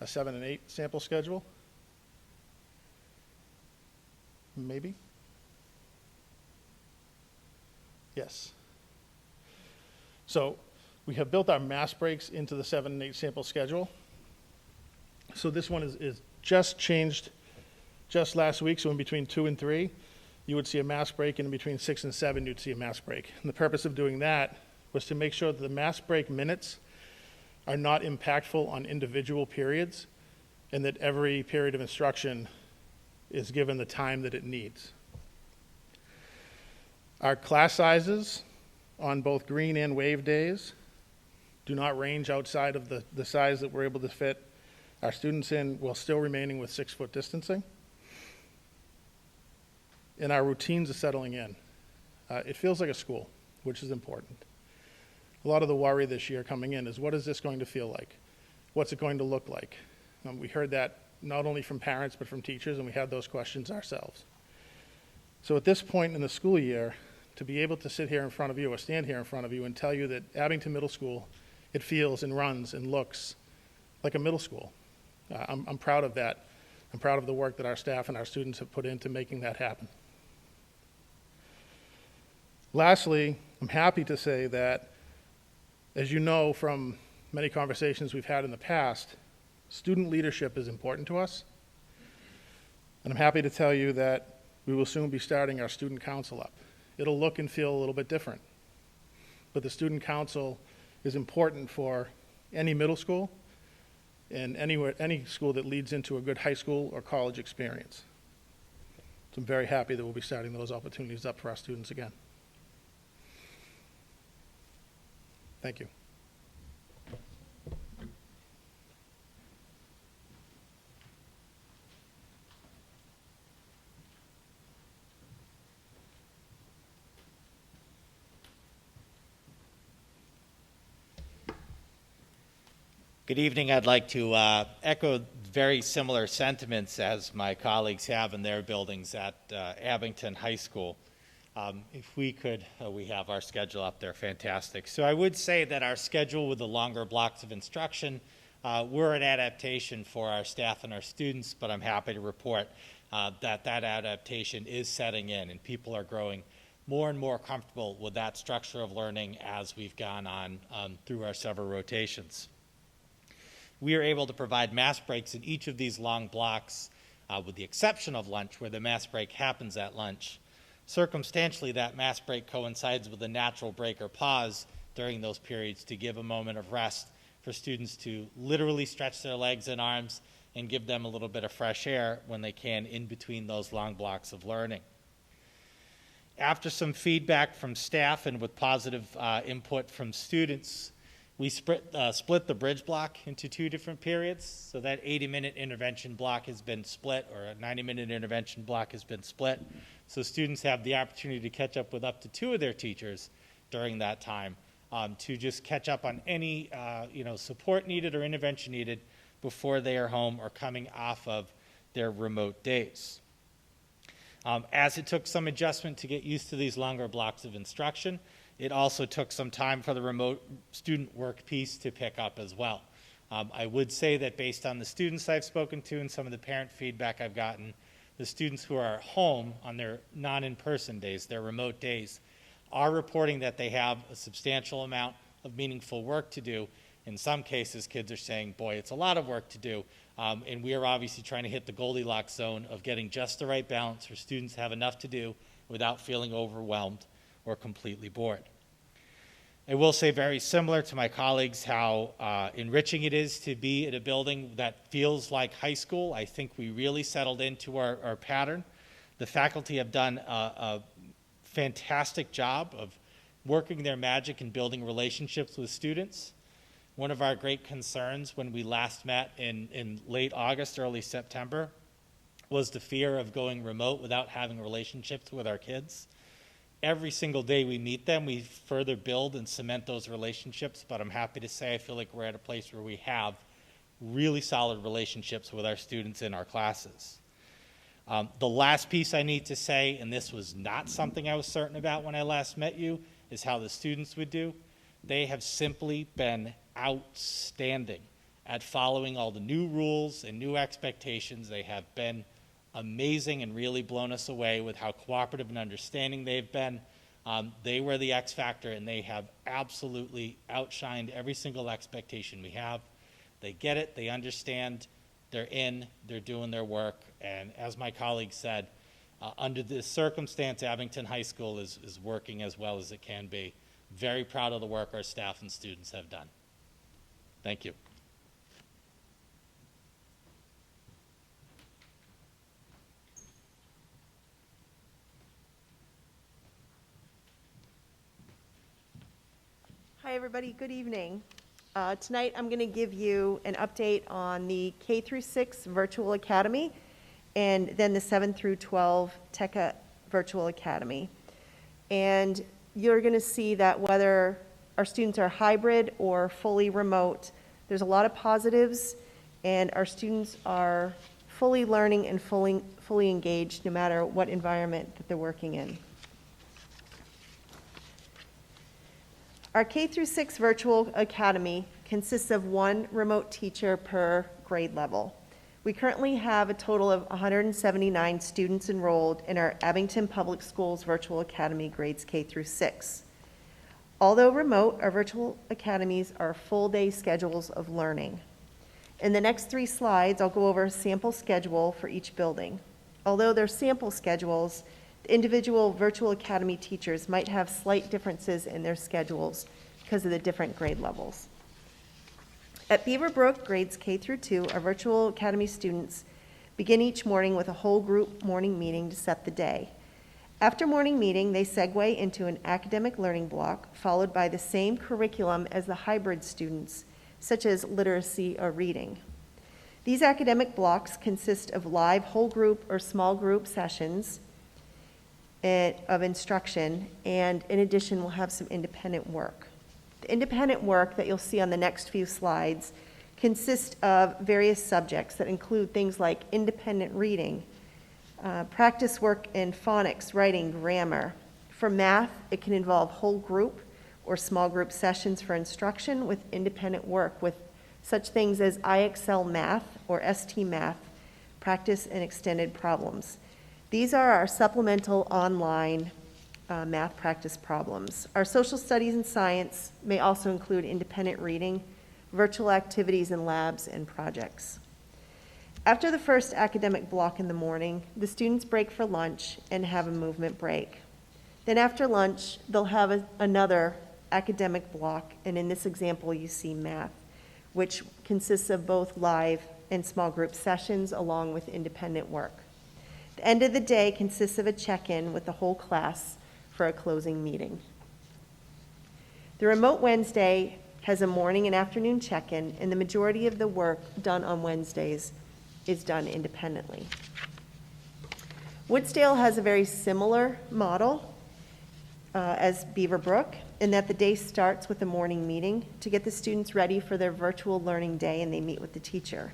a 7 and 8 sample schedule. Maybe? Yes. So we have built our mask breaks into the 7 and 8 sample schedule. So this one is just changed just last week. So in between 2 and 3, you would see a mask break, and in between 6 and 7, you'd see a mask break. And the purpose of doing that was to make sure that the mask break minutes are not impactful on individual periods, and that every period of instruction is given the time that it needs. Our class sizes on both green and wave days do not range outside of the size that we're able to fit our students in, while still remaining with 6-foot distancing. And our routines are settling in. It feels like a school, which is important. A lot of the worry this year coming in is, what is this going to feel like? What's it going to look like? We heard that not only from parents, but from teachers, and we had those questions ourselves. So at this point in the school year, to be able to sit here in front of you or stand here in front of you and tell you that Abington Middle School, it feels and runs and looks like a middle school. I'm proud of that. I'm proud of the work that our staff and our students have put into making that happen. Lastly, I'm happy to say that, as you know from many conversations we've had in the past, student leadership is important to us. And I'm happy to tell you that we will soon be starting our student council up. It'll look and feel a little bit different, but the student council is important for any middle school and any school that leads into a good high school or college experience. So I'm very happy that we'll be starting those opportunities up for our students again. Thank you. Good evening. I'd like to echo very similar sentiments as my colleagues have in their buildings at Abington High School. If we could, we have our schedule up there, fantastic. So I would say that our schedule with the longer blocks of instruction, we're an adaptation for our staff and our students, but I'm happy to report that adaptation is setting in, and people are growing more and more comfortable with that structure of learning as we've gone on through our several rotations. We are able to provide mass breaks in each of these long blocks, with the exception of lunch, where the mass break happens at lunch. Circumstantially, that mass break coincides with a natural break or pause during those periods to give a moment of rest for students to literally stretch their legs and arms and give them a little bit of fresh air when they can in between those long blocks of learning. After some feedback from staff and with positive input from students, we split the bridge block into 2 different periods. So that 80-minute intervention block has been split, or a 90-minute intervention block has been split. So students have the opportunity to catch up with up to 2 of their teachers during that time to just catch up on any support needed or intervention needed before they are home or coming off of their remote days. As it took some adjustment to get used to these longer blocks of instruction, it also took some time for the remote student work piece to pick up as well. I would say that based on the students I've spoken to and some of the parent feedback I've gotten, the students who are home on their non-in-person days, their remote days, are reporting that they have a substantial amount of meaningful work to do. In some cases, kids are saying, boy, it's a lot of work to do. And we are obviously trying to hit the Goldilocks zone of getting just the right balance where students have enough to do without feeling overwhelmed or completely bored. I will say, very similar to my colleagues, how enriching it is to be at a building that feels like high school. I think we really settled into our pattern. The faculty have done a fantastic job of working their magic and building relationships with students. One of our great concerns when we last met in late August, early September, was the fear of going remote without having relationships with our kids. Every single day we meet them, we further build and cement those relationships, but I'm happy to say I feel like we're at a place where we have really solid relationships with our students in our classes. The last piece I need to say, and this was not something I was certain about when I last met you, is how the students would do. They have simply been outstanding at following all the new rules and new expectations. They have been amazing and really blown us away with how cooperative and understanding they've been. They were the X factor, and they have absolutely outshined every single expectation we have. They get it, they understand, they're in, they're doing their work, and as my colleague said, under this circumstance, Abington High School is working as well as it can be. Very proud of the work our staff and students have done. Thank you. Hi, everybody. Good evening. Tonight, I'm going to give you an update on the K through 6 Virtual Academy and then the 7 through 12 Teca Virtual Academy. And you're going to see that whether our students are hybrid or fully remote, there's a lot of positives, and our students are fully learning and fully engaged no matter what environment that they're working in. Our K through 6 Virtual Academy consists of 1 remote teacher per grade level. We currently have a total of 179 students enrolled in our Abington Public Schools Virtual Academy grades K through 6. Although remote, our virtual academies are full-day schedules of learning. In the next 3 slides, I'll go over a sample schedule for each building. Although they're sample schedules, the individual virtual academy teachers might have slight differences in their schedules because of the different grade levels. At Beaverbrook, grades K through 2, our virtual academy students begin each morning with a whole group morning meeting to set the day. After morning meeting, they segue into an academic learning block, followed by the same curriculum as the hybrid students, such as literacy or reading. These academic blocks consist of live whole group or small group sessions of instruction, and in addition, we'll have some independent work. The independent work that you'll see on the next few slides consists of various subjects that include things like independent reading, practice work in phonics, writing, grammar, For math, it can involve whole group or small group sessions for instruction with independent work with such things as IXL Math or ST Math, practice and extended problems. These are our supplemental online math practice problems. Our social studies and science may also include independent reading, virtual activities and labs, and projects. After the first academic block in the morning, the students break for lunch and have a movement break. Then after lunch, they'll have another academic block, and in this example, you see math, which consists of both live and small group sessions along with independent work. The end of the day consists of a check-in with the whole class for a closing meeting. The remote Wednesday has a morning and afternoon check-in, and the majority of the work done on Wednesdays is done independently. Woodsdale has a very similar model as Beaverbrook, in that the day starts with a morning meeting to get the students ready for their virtual learning day, and they meet with the teacher.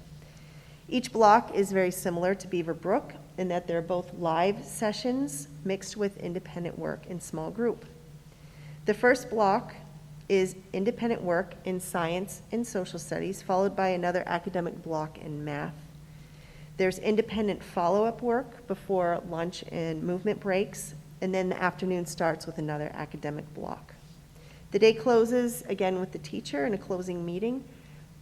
Each block is very similar to Beaverbrook in that they're both live sessions mixed with independent work in small group. The first block is independent work in science and social studies, followed by another academic block in math. There's independent follow-up work before lunch and movement breaks, and then the afternoon starts with another academic block. The day closes again with the teacher and a closing meeting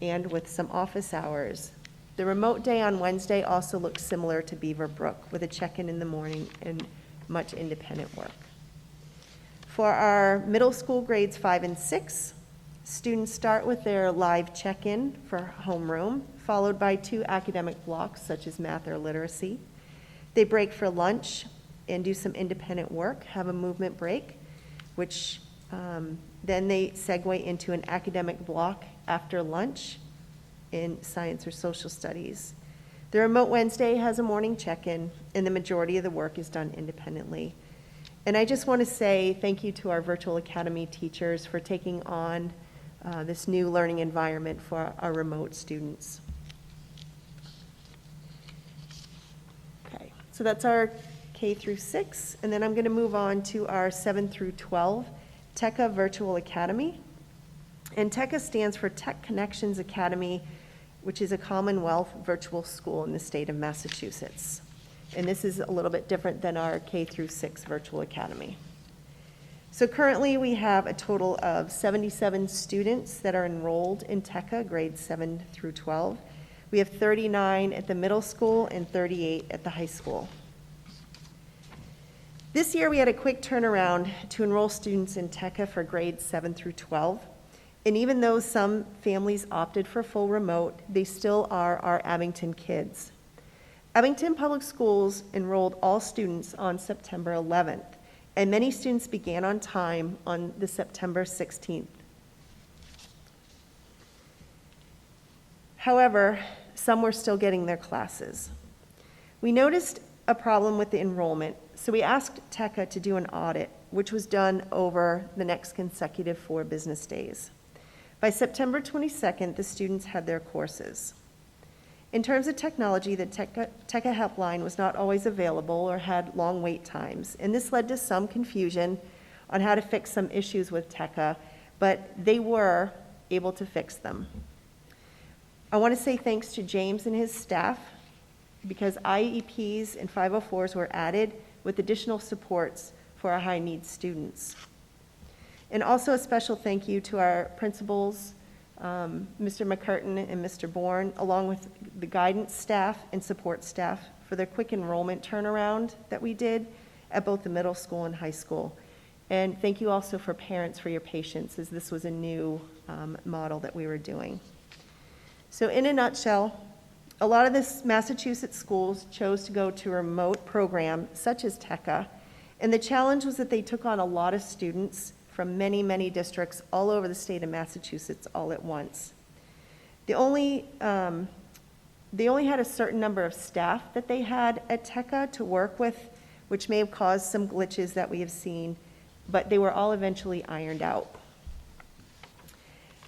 and with some office hours. The remote day on Wednesday also looks similar to Beaverbrook with a check-in in the morning and much independent work. For our middle school grades 5 and 6, students start with their live check-in for homeroom, followed by 2 academic blocks such as math or literacy. They break for lunch and do some independent work, have a movement break, which then they segue into an academic block after lunch in science or social studies. The remote Wednesday has a morning check-in, and the majority of the work is done independently. And I just want to say thank you to our Virtual Academy teachers for taking on this new learning environment for our remote students. Okay, so that's our K through 6, and then I'm going to move on to our 7 through 12 Teca Virtual Academy. And Teca stands for Tech Connections Academy, which is a Commonwealth virtual school in the state of Massachusetts. And this is a little bit different than our K through 6 Virtual Academy. So currently we have a total of 77 students that are enrolled in Teca, grades 7 through 12. We have 39 at the middle school and 38 at the high school. This year we had a quick turnaround to enroll students in Teca for grades 7 through 12. And even though some families opted for full remote, they still are our Abington kids. Abington Public Schools enrolled all students on September 11th, and many students began on time on the September 16th. However, some were still getting their classes. We noticed a problem with the enrollment, so we asked Teca to do an audit, which was done over the next consecutive 4 business days. By September 22nd, the students had their courses. In terms of technology, the Teca helpline was not always available or had long wait times, and this led to some confusion on how to fix some issues with Teca, but they were able to fix them. I want to say thanks to James and his staff, because IEPs and 504s were added with additional supports for our high-needs students. And also a special thank you to our principals, Mr. McCurtain and Mr. Bourne, along with the guidance staff and support staff for their quick enrollment turnaround that we did at both the middle school and high school. And thank you also for parents for your patience, as this was a new model that we were doing. So in a nutshell, a lot of the Massachusetts schools chose to go to a remote program such as Teca, and the challenge was that they took on a lot of students from many, many districts all over the state of Massachusetts all at once. They only had a certain number of staff that they had at Teca to work with, which may have caused some glitches that we have seen, but they were all eventually ironed out.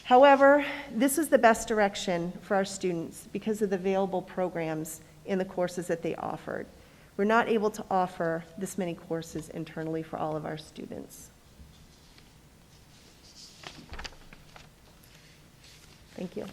However, this is the best direction for our students because of the available programs and the courses that they offered. We're not able to offer this many courses internally for all of our students. Thank you.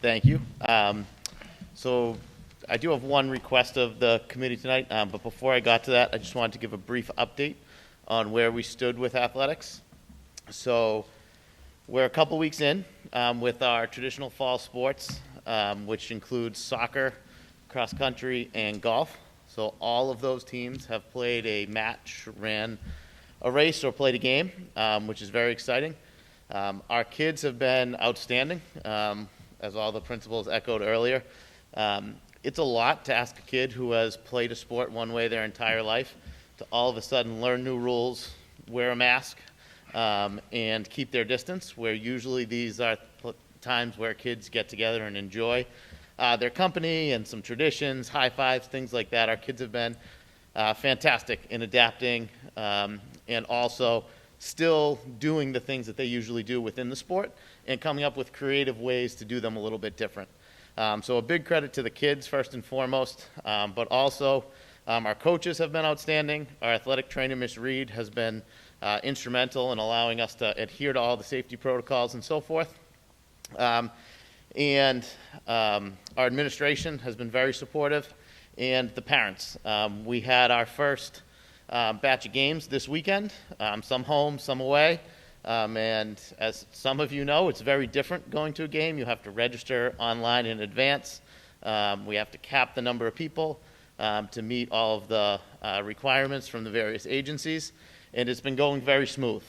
Thank you. So I do have one request of the committee tonight, but before I got to that, I just wanted to give a brief update on where we stood with athletics. So we're a couple weeks in with our traditional fall sports, which includes soccer, cross country, and golf. So all of those teams have played a match, ran a race, or played a game, which is very exciting. Our kids have been outstanding, as all the principals echoed earlier. It's a lot to ask a kid who has played a sport one way their entire life to all of a sudden learn new rules, wear a mask, and keep their distance, where usually these are times where kids get together and enjoy their company and some traditions, high fives, things like that. Our kids have been fantastic in adapting and also still doing the things that they usually do within the sport and coming up with creative ways to do them a little bit different. So a big credit to the kids first and foremost, but also our coaches have been outstanding. Our athletic trainer, Ms. Reed, has been instrumental in allowing us to adhere to all the safety protocols and so forth. And our administration has been very supportive, and the parents. We had our first batch of games this weekend, some home, some away. And as some of you know, it's very different going to a game. You have to register online in advance. We have to cap the number of people to meet all of the requirements from the various agencies. And it's been going very smooth.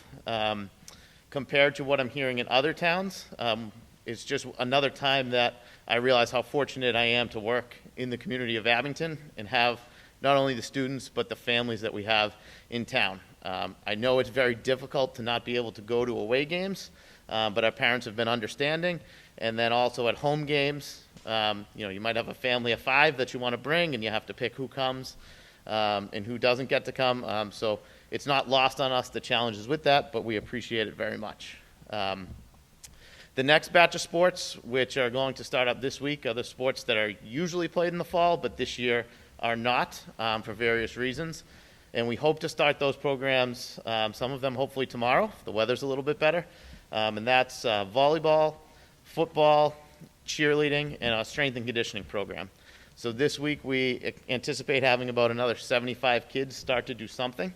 Compared to what I'm hearing in other towns, it's just another time that I realize how fortunate I am to work in the community of Abington and have not only the students, but the families that we have in town. I know it's very difficult to not be able to go to away games, but our parents have been understanding. And then also at home games, you might have a family of 5 that you want to bring, and you have to pick who comes and who doesn't get to come. So it's not lost on us, the challenges with that, but we appreciate it very much. The next batch of sports, which are going to start up this week, are the sports that are usually played in the fall, but this year are not for various reasons. And we hope to start those programs, some of them hopefully tomorrow, if the weather's a little bit better. And that's volleyball, football, cheerleading, and a strength and conditioning program. So this week we anticipate having about another 75 kids start to do something.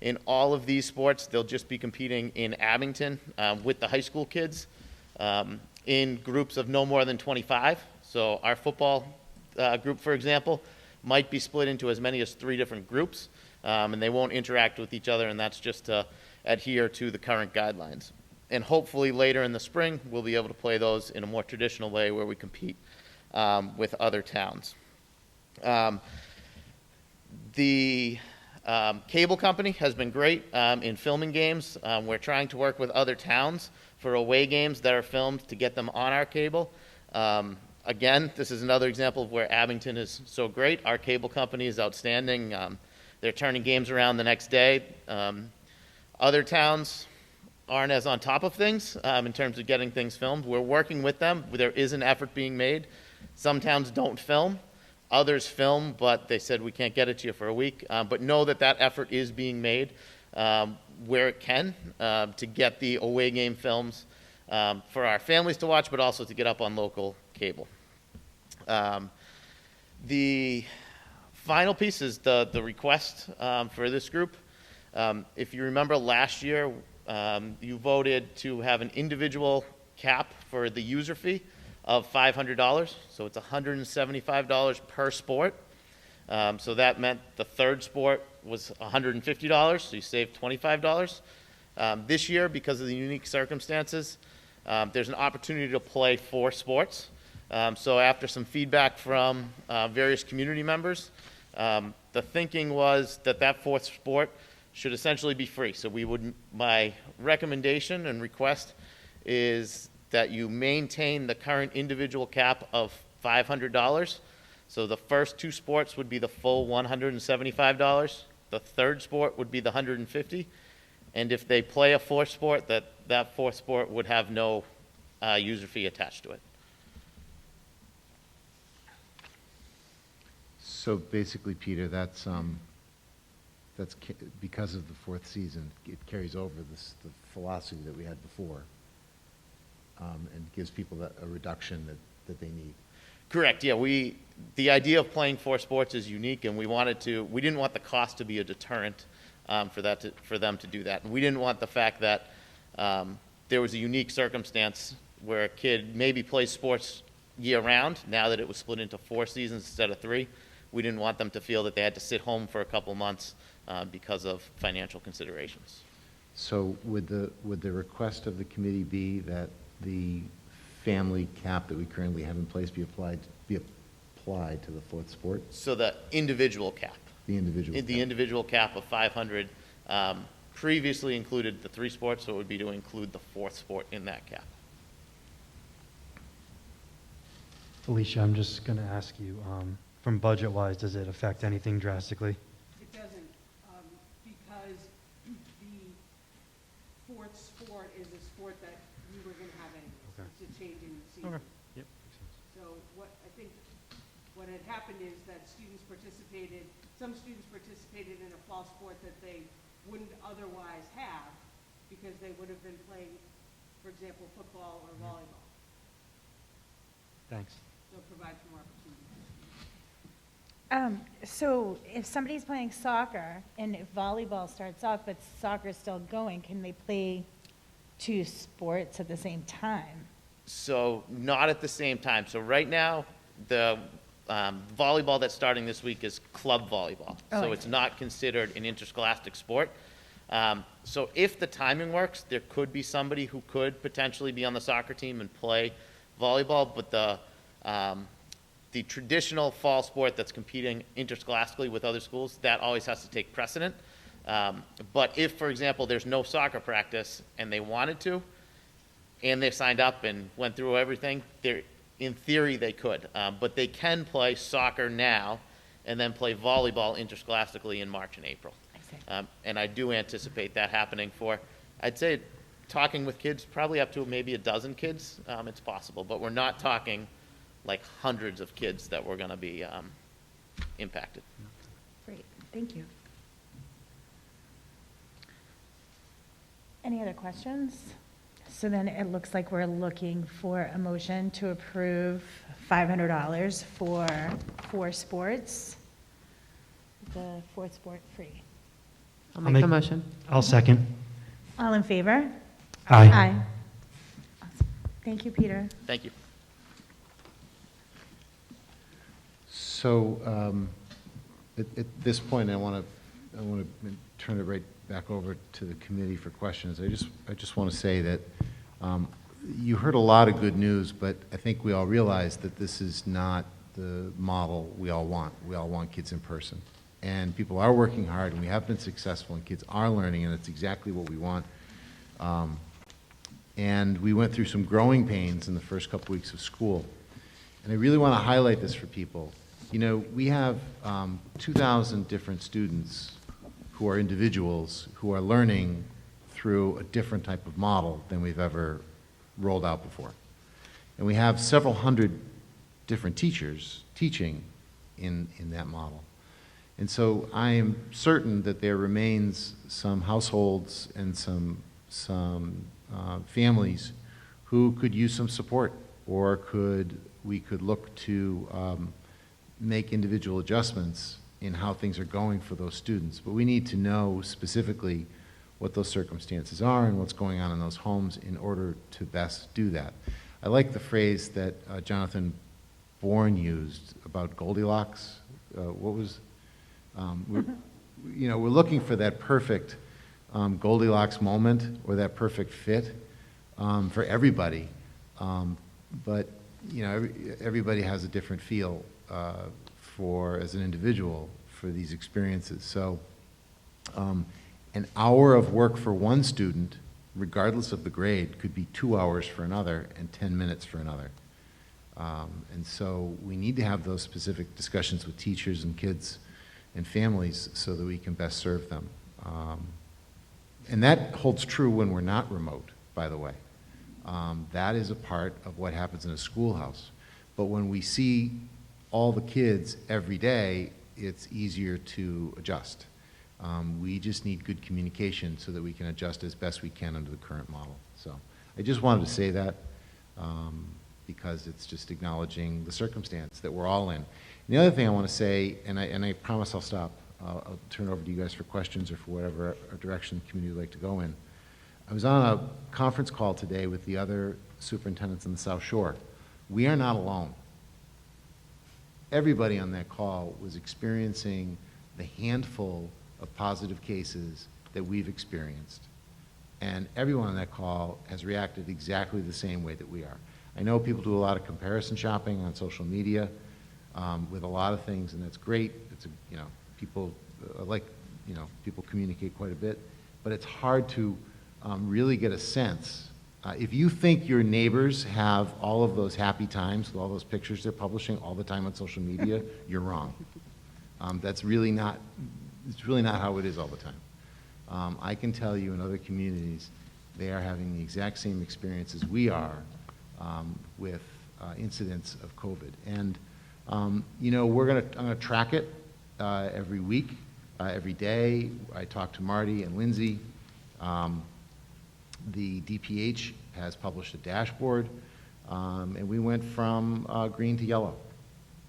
In all of these sports, they'll just be competing in Abington with the high school kids in groups of no more than 25. So our football group, for example, might be split into as many as 3 different groups. And they won't interact with each other, and that's just to adhere to the current guidelines. And hopefully later in the spring, we'll be able to play those in a more traditional way where we compete with other towns. The cable company has been great in filming games. We're trying to work with other towns for away games that are filmed to get them on our cable. Again, this is another example of where Abington is so great. Our cable company is outstanding. They're turning games around the next day. Other towns aren't as on top of things in terms of getting things filmed. We're working with them. There is an effort being made. Some towns don't film. Others film, but they said we can't get it to you for a week. But know that that effort is being made where it can to get the away game films for our families to watch, but also to get up on local cable. The final piece is the request for this group. If you remember last year, you voted to have an individual cap for the user fee of $500. So it's $175 per sport. So that meant the third sport was $150, so you saved $25. This year, because of the unique circumstances, there's an opportunity to play 4 sports. So after some feedback from various community members, the thinking was that that 4th sport should essentially be free. So my recommendation and request is that you maintain the current individual cap of $500. So the first 2 sports would be the full $175. The third sport would be the $150. And if they play a 4th sport, that 4th sport would have no user fee attached to it. So basically, Peter, that's because of the 4th season, it carries over the philosophy that we had before, and gives people a reduction that they need. Correct, yeah, the idea of playing 4 sports is unique, and we didn't want the cost to be a deterrent for them to do that. And we didn't want the fact that there was a unique circumstance where a kid maybe plays sports year-round, now that it was split into 4 seasons instead of 3. We didn't want them to feel that they had to sit home for a couple months because of financial considerations. So would the request of the committee be that the family cap that we currently have in place be applied to the 4th sport? So the individual cap. The individual cap. The individual cap of 500 previously included the 3 sports, so it would be to include the 4th sport in that cap. Alicia, I'm just going to ask you, from budget-wise, does it affect anything drastically? It doesn't, because the 4th sport is a sport that we were going to have anyways. Okay. It's a change in the season. Okay. Yep, makes sense. So what had happened is that some students participated in a fall sport that they wouldn't otherwise have because they would have been playing, for example, football or volleyball. Thanks. So it provides more opportunities. So if somebody's playing soccer and if volleyball starts off but soccer's still going, can they play 2 sports at the same time? So not at the same time. So right now, the volleyball that's starting this week is club volleyball. Oh, So I it's see. not considered an interscholastic sport. So if the timing works, there could be somebody who could potentially be on the soccer team and play volleyball, but the traditional fall sport that's competing interscholastically with other schools, that always has to take precedent. But if, for example, there's no soccer practice and they wanted to, and they signed up and went through everything, in theory they could. But they can play soccer now and then play volleyball interscholastically in March and April. I see. And I do anticipate that happening for, I'd say, talking with kids, probably up to maybe a dozen kids, it's possible. But we're not talking like hundreds of kids that were going to be impacted. Great, thank you. Any other questions? So then it looks like we're looking for a motion to approve $500 for 4 sports, the 4th sport free. I'll make the motion. I'll second. All in favor? Aye. Awesome. Thank you, Peter. Thank you. So at this point, I want to turn it right back over to the committee for questions. I just want to say that you heard a lot of good news, but I think we all realize that this is not the model we all want. We all want kids in person. And people are working hard, and we have been successful, and kids are learning, and it's exactly what we want. And we went through some growing pains in the first couple weeks of school. And I really want to highlight this for people. You know, we have 2,000 different students who are individuals who are learning through a different type of model than we've ever rolled out before. And we have several hundred different teachers teaching in that model. And so I am certain that there remains some households and some families who could use some support, or we could look to make individual adjustments in how things are going for those students, but we need to know specifically what those circumstances are and what's going on in those homes in order to best do that. I like the phrase that Jonathan Bourne used about Goldilocks. What was, we're looking for that perfect Goldilocks moment or that perfect fit for everybody. But everybody has a different feel as an individual for these experiences. So an hour of work for one student, regardless of the grade, could be 2 hours for another and 10 minutes for another. And so we need to have those specific discussions with teachers and kids and families so that we can best serve them. And that holds true when we're not remote, by the way. That is a part of what happens in a schoolhouse. But when we see all the kids every day, it's easier to adjust. We just need good communication so that we can adjust as best we can under the current model. So I just wanted to say that because it's just acknowledging the circumstance that we're all in. And the other thing I want to say, and I promise I'll stop, I'll turn it over to you guys for questions or for whatever direction the community would like to go in. I was on a conference call today with the other superintendents in the South Shore. We are not alone. Everybody on that call was experiencing the handful of positive cases that we've experienced. And everyone on that call has reacted exactly the same way that we are. I know people do a lot of comparison shopping on social media with a lot of things, and that's great. It's people people communicate quite a bit, but it's hard to really get a sense. If you think your neighbors have all of those happy times with all those pictures they're publishing all the time on social media, you're wrong. It's really not how it is all the time. I can tell you in other communities, they are having the exact same experiences we are with incidents of COVID. And, I'm gonna track it every week, every day. I talk to Marty and Lindsay. The DPH has published a dashboard, and we went from green to yellow.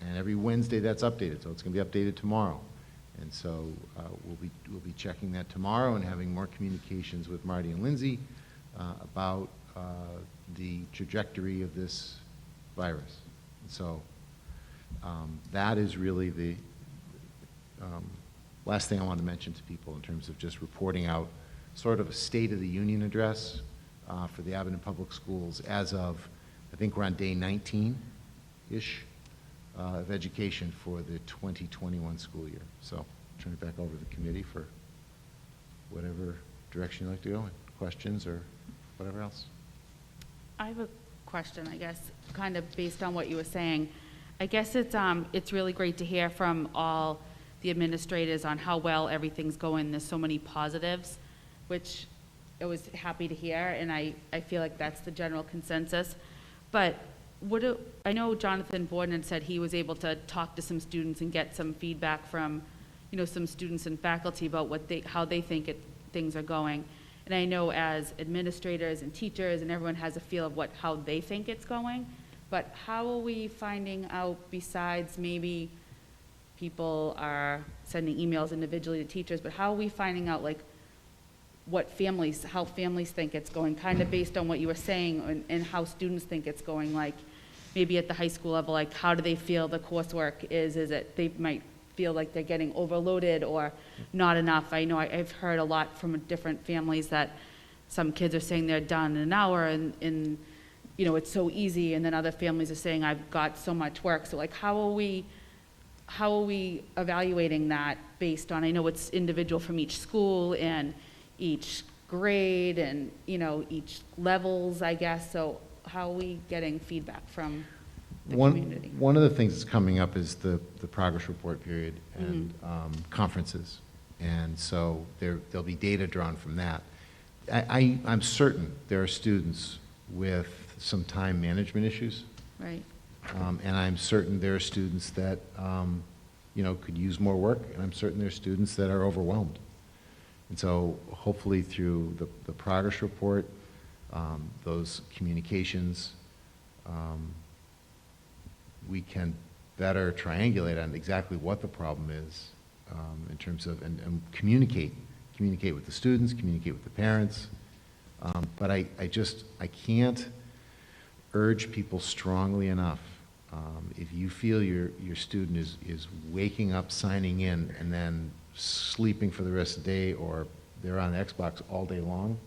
And every Wednesday that's updated, so it's going to be updated tomorrow. And so we'll be checking that tomorrow and having more communications with Marty and Lindsay about the trajectory of this virus. And so that is really the last thing I want to mention to people in terms of just reporting out sort of a State of the Union address for the Abington Public Schools as of, I think we're on day 19-ish of education for the 2021 school year. So turn it back over to the committee for whatever direction you'd like to go in, questions or whatever else. I have a question, I guess, kind of based on what you were saying. I guess it's really great to hear from all the administrators on how well everything's going. There's so many positives, which I was happy to hear, and I feel like that's the general consensus. But I know Jonathan Borden said he was able to talk to some students and get some feedback from, some students and faculty about how they think things are going. And I know as administrators and teachers and everyone has a feel of how they think it's going. But how are we finding out, besides maybe people are sending emails individually to teachers, but how are we finding out how families think it's going, kind of based on what you were saying, and how students think it's going, maybe at the high school level, how do they feel the coursework is it they might feel like they're getting overloaded or not enough? I know I've heard a lot from different families that some kids are saying they're done in an hour and it's so easy, and then other families are saying I've got so much work. So how are we evaluating that based on, I know it's individual from each school and each grade and each levels, I guess. So how are we getting feedback from the community? One of the things that's coming up is the progress report period and conferences, and so there'll be data drawn from that. I'm certain there are students with some time management issues, right? And I'm certain there are students that could use more work, and I'm certain there are students that are overwhelmed. And so hopefully through the progress report, those communications, we can better triangulate on exactly what the problem is in terms of, and communicate with the students, communicate with the parents. But I can't urge people strongly enough. If you feel your student is waking up, signing in, and then sleeping for the rest of the day, or they're on Xbox all day long,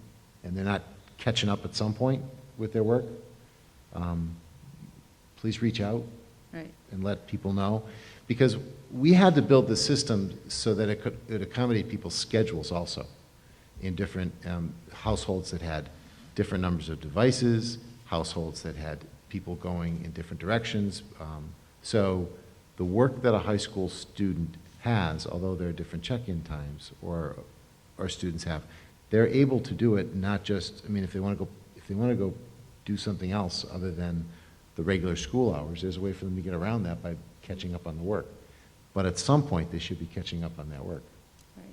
and they're not catching up at some point with their work, please reach out Right. and let people know. Because we had to build the system so that it could accommodate people's schedules also in different households that had different numbers of devices, households that had people going in different directions. So the work that a high school student has, although there are different check-in times or our students have, they're able to do it, not just, I mean, if they want to go do something else other than the regular school hours, there's a way for them to get around that by catching up on the work. But at some point, they should be catching up on that work. Right.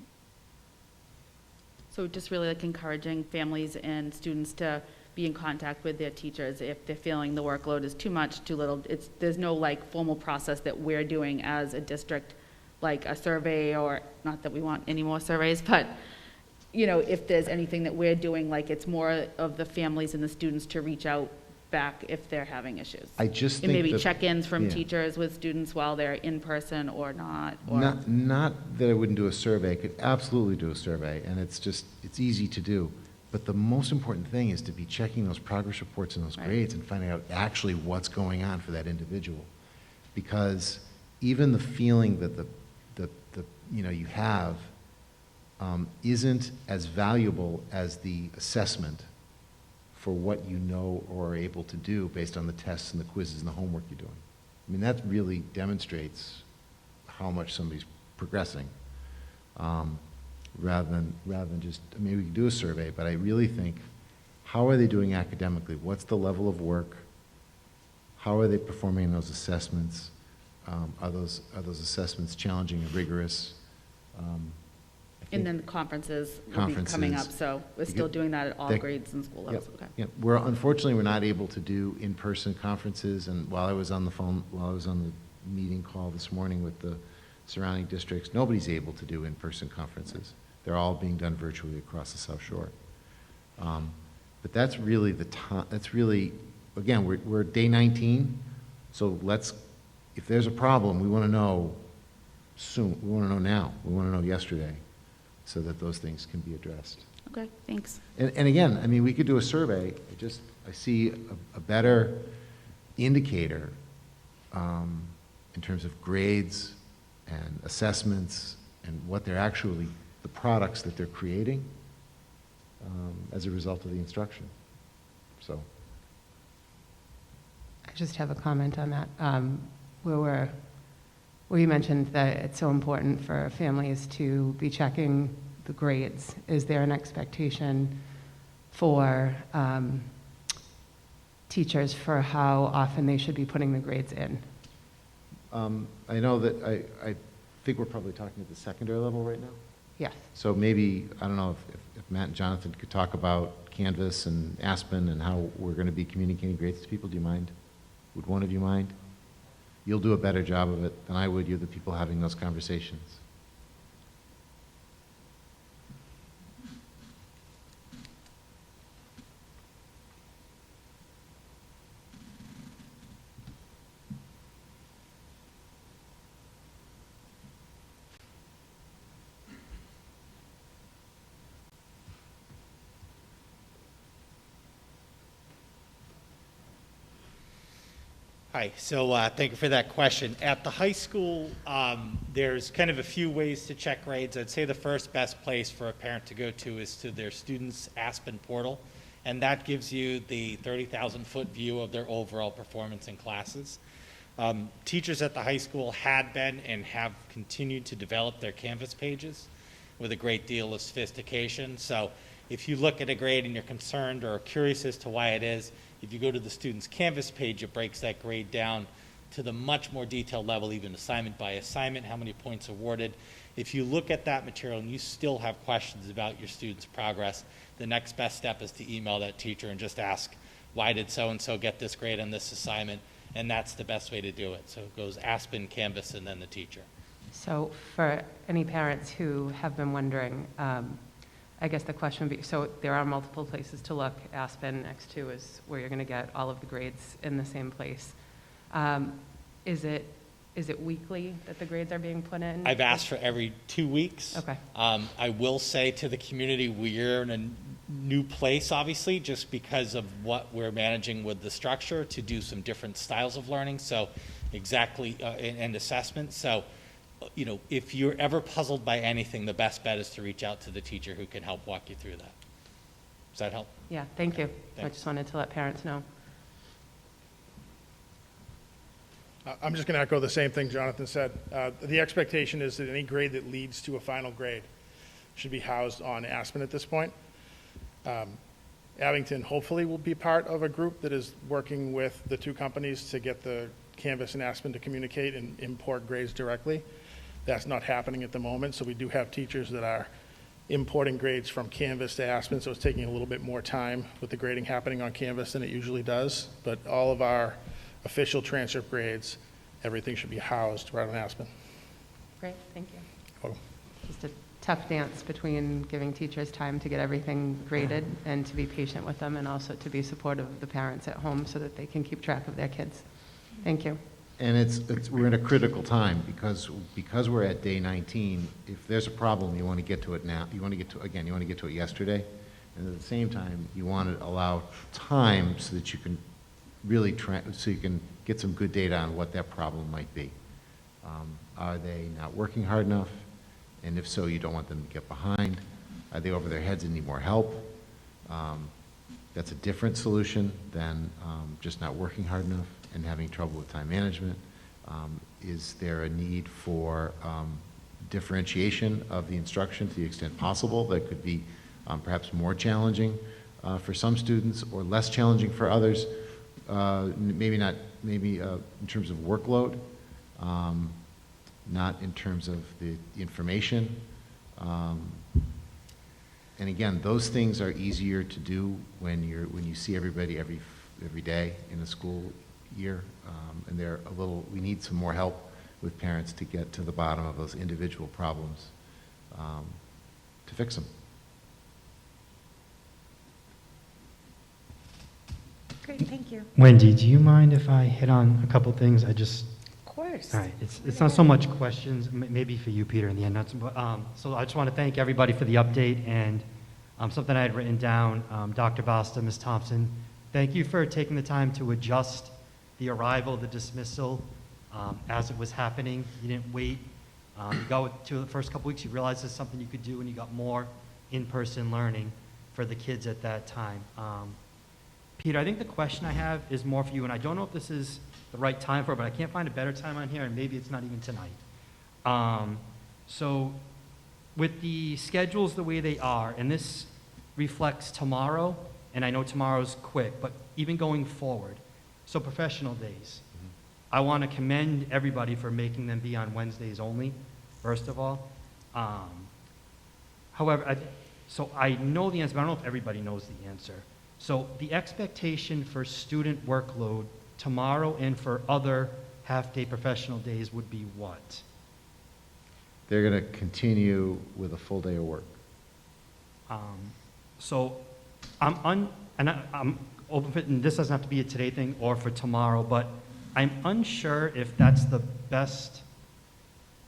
So just really like encouraging families and students to be in contact with their teachers if they're feeling the workload is too much, too little. There's no like formal process that we're doing as a district, like a survey, or not that we want any more surveys, but you know, if there's anything that we're doing, like it's more of the families and the students to reach out back if they're having issues. I just And think maybe that- check-ins from yeah. teachers with students while they're in person or not, or. Not that I wouldn't do a survey, I could absolutely do a survey, and it's easy to do. But the most important thing is to be checking those progress reports and those Right. grades and finding out actually what's going on for that individual. Because even the feeling that the you have isn't as valuable as the assessment for what you know or are able to do based on the tests and the quizzes and the homework you're doing. I mean, that really demonstrates how much somebody's progressing. Rather than just, I mean, we can do a survey, but I really think, how are they doing academically? What's the level of work? How are they performing in those assessments? Are those assessments challenging and rigorous? I think- And then conferences will be coming up, Conferences. so we're still doing that at all That- grades and school levels, okay. Yep. Unfortunately, we're not able to do in-person conferences, and while I was on the meeting call this morning with the surrounding districts, nobody's able to do in-person conferences. They're all being done virtually across the South Shore. But that's really again, we're day 19, so if there's a problem, we want to know soon. We want to know now. We want to know yesterday, so that those things can be addressed. Okay, thanks. And again, I mean, we could do a survey. I see a better indicator in terms of grades and assessments and what they're actually, the products that they're creating as a result of the instruction. So. I just have a comment on that. Where you mentioned that it's so important for families to be checking the grades. Is there an expectation for teachers for how often they should be putting the grades in? I know that I think we're probably talking at the secondary level right now. Yes. So maybe, I don't know if Matt and Jonathan could talk about Canvas and Aspen and how we're going to be communicating grades to people. Do you mind? Would one of you mind? You'll do a better job of it than I would. You're the people having those conversations. Hi, so thank you for that question. At the high school, there's kind of a few ways to check grades. I'd say the first best place for a parent to go to is to their student's Aspen portal, and that gives you the 30,000-foot view of their overall performance in classes. Teachers at the high school had been and have continued to develop their Canvas pages with a great deal of sophistication. So if you look at a grade and you're concerned or curious as to why it is, if you go to the student's Canvas page, it breaks that grade down to the much more detailed level, even assignment by assignment, how many points awarded. If you look at that material and you still have questions about your student's progress, the next best step is to email that teacher and just ask, why did so-and-so get this grade on this assignment? and that's the best way to do it. So it goes Aspen, Canvas, and then the teacher. So for any parents who have been wondering, I guess the question would be, so there are multiple places to look. Aspen next to is where you're going to get all of the grades in the same place. Is it weekly that the grades are being put in? I've asked for every 2 weeks. Okay. I will say to the community, we're in a new place, obviously, just because of what we're managing with the structure to do some different styles of learning. So exactly, and assessment. So, you know, if you're ever puzzled by anything, the best bet is to reach out to the teacher who can help walk you through that. Does that help? Yeah, thank you. I Thanks. just wanted to let parents know. I'm just going to echo the same thing Jonathan said. The expectation is that any grade that leads to a final grade should be housed on Aspen at this point. Abington hopefully will be part of a group that is working with the two companies to get the Canvas and Aspen to communicate and import grades directly. That's not happening at the moment, so we do have teachers that are importing grades from Canvas to Aspen, so it's taking a little bit more time with the grading happening on Canvas than it usually does. But all of our official transcript grades, everything should be housed right on Aspen. Great, thank you. Welcome. Just a tough dance between giving teachers time to get everything graded and to be patient with them, and also to be supportive of the parents at home so that they can keep track of their kids. Thank you. And we're in a critical time because we're at day 19. If there's a problem, you want to get to it now. You want to get to it yesterday. And at the same time, you want to allow time so that you can really so you can get some good data on what that problem might be. Are they not working hard enough? And if so, you don't want them to get behind. Are they over their heads and need more help? That's a different solution than just not working hard enough and having trouble with time management. Is there a need for differentiation of the instruction to the extent possible that could be perhaps more challenging for some students or less challenging for others? Maybe in terms of workload, not in terms of the information. And again, those things are easier to do when you see everybody every day in a school year, and we need some more help with parents to get to the bottom of those individual problems to fix them. Great, thank you. Wendy, do you mind if I hit on a couple things? Of course. All right, it's not so much questions, maybe for you, Peter, in the end. So I just want to thank everybody for the update, and something I had written down, Dr. Basta, Ms. Thompson, thank you for taking the time to adjust the arrival, the dismissal, as it was happening. You didn't wait. You got to the first couple weeks, you realized there's something you could do, and you got more in-person learning for the kids at that time. Peter, I think the question I have is more for you, and I don't know if this is the right time for it, but I can't find a better time on here, and maybe it's not even tonight. So with the schedules the way they are, and this reflects tomorrow, and I know tomorrow's quick, but even going forward, so professional days. I want to commend everybody for making them be on Wednesdays only, first of all. However, so I know the answer, but I don't know if everybody knows the answer. So the expectation for student workload tomorrow and for other half-day professional days would be what? They're going to continue with a full day of work. So I'm open for, and this doesn't have to be a today thing or for tomorrow, but I'm unsure if that's the best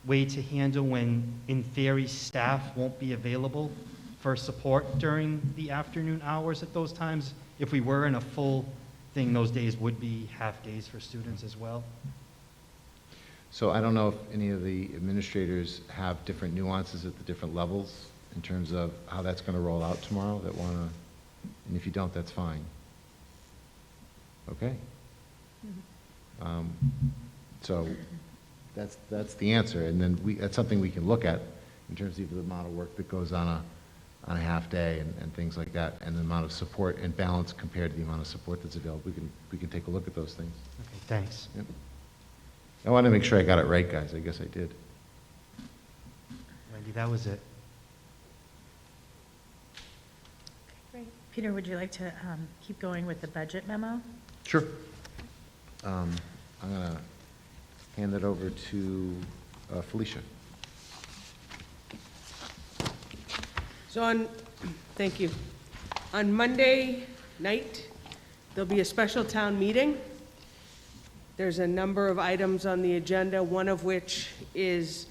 way to handle when, in theory, staff won't be available for support during the afternoon hours at those times. If we were in a full thing, those days would be half days for students as well. So I don't know if any of the administrators have different nuances at the different levels in terms of how that's going to roll out tomorrow and if you don't, that's fine. Okay. So that's the answer, and then that's something we can look at in terms of the amount of work that goes on a half day and things like that, and the amount of support and balance compared to the amount of support that's available. We can take a look at those things. Okay, thanks. Yep. I want to make sure I got it right, guys. I guess I did. Wendy, that was it. Great. Peter, would you like to keep going with the budget memo? Sure. I'm going to hand it over to Felicia. So thank you. On Monday night, there'll be a special town meeting. There's a number of items on the agenda, one of which is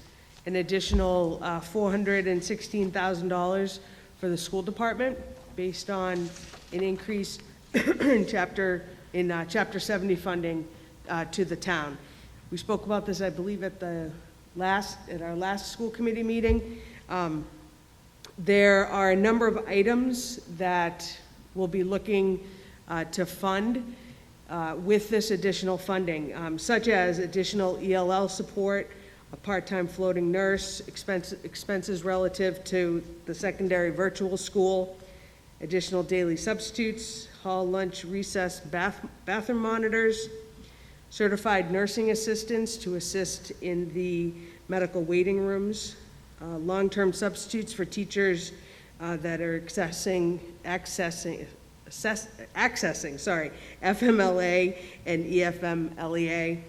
an additional $416,000 for the school department based on an increase in Chapter 70 funding to the town. We spoke about this, I believe, at our last school committee meeting. There are a number of items that we'll be looking to fund with this additional funding, such as additional ELL support, a part-time floating nurse, expenses relative to the secondary virtual school, additional daily substitutes, hall lunch, recess, bathroom monitors, certified nursing assistants to assist in the medical waiting rooms, long-term substitutes for teachers that are accessing FMLA and EFMLEA,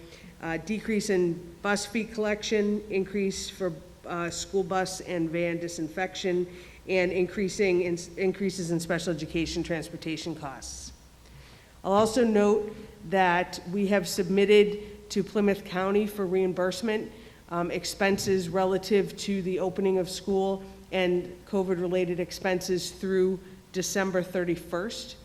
decrease in bus fee collection, increase for school bus and van disinfection, and increases in special education transportation costs. I'll also note that we have submitted to Plymouth County for reimbursement expenses relative to the opening of school and COVID-related expenses through December 31st.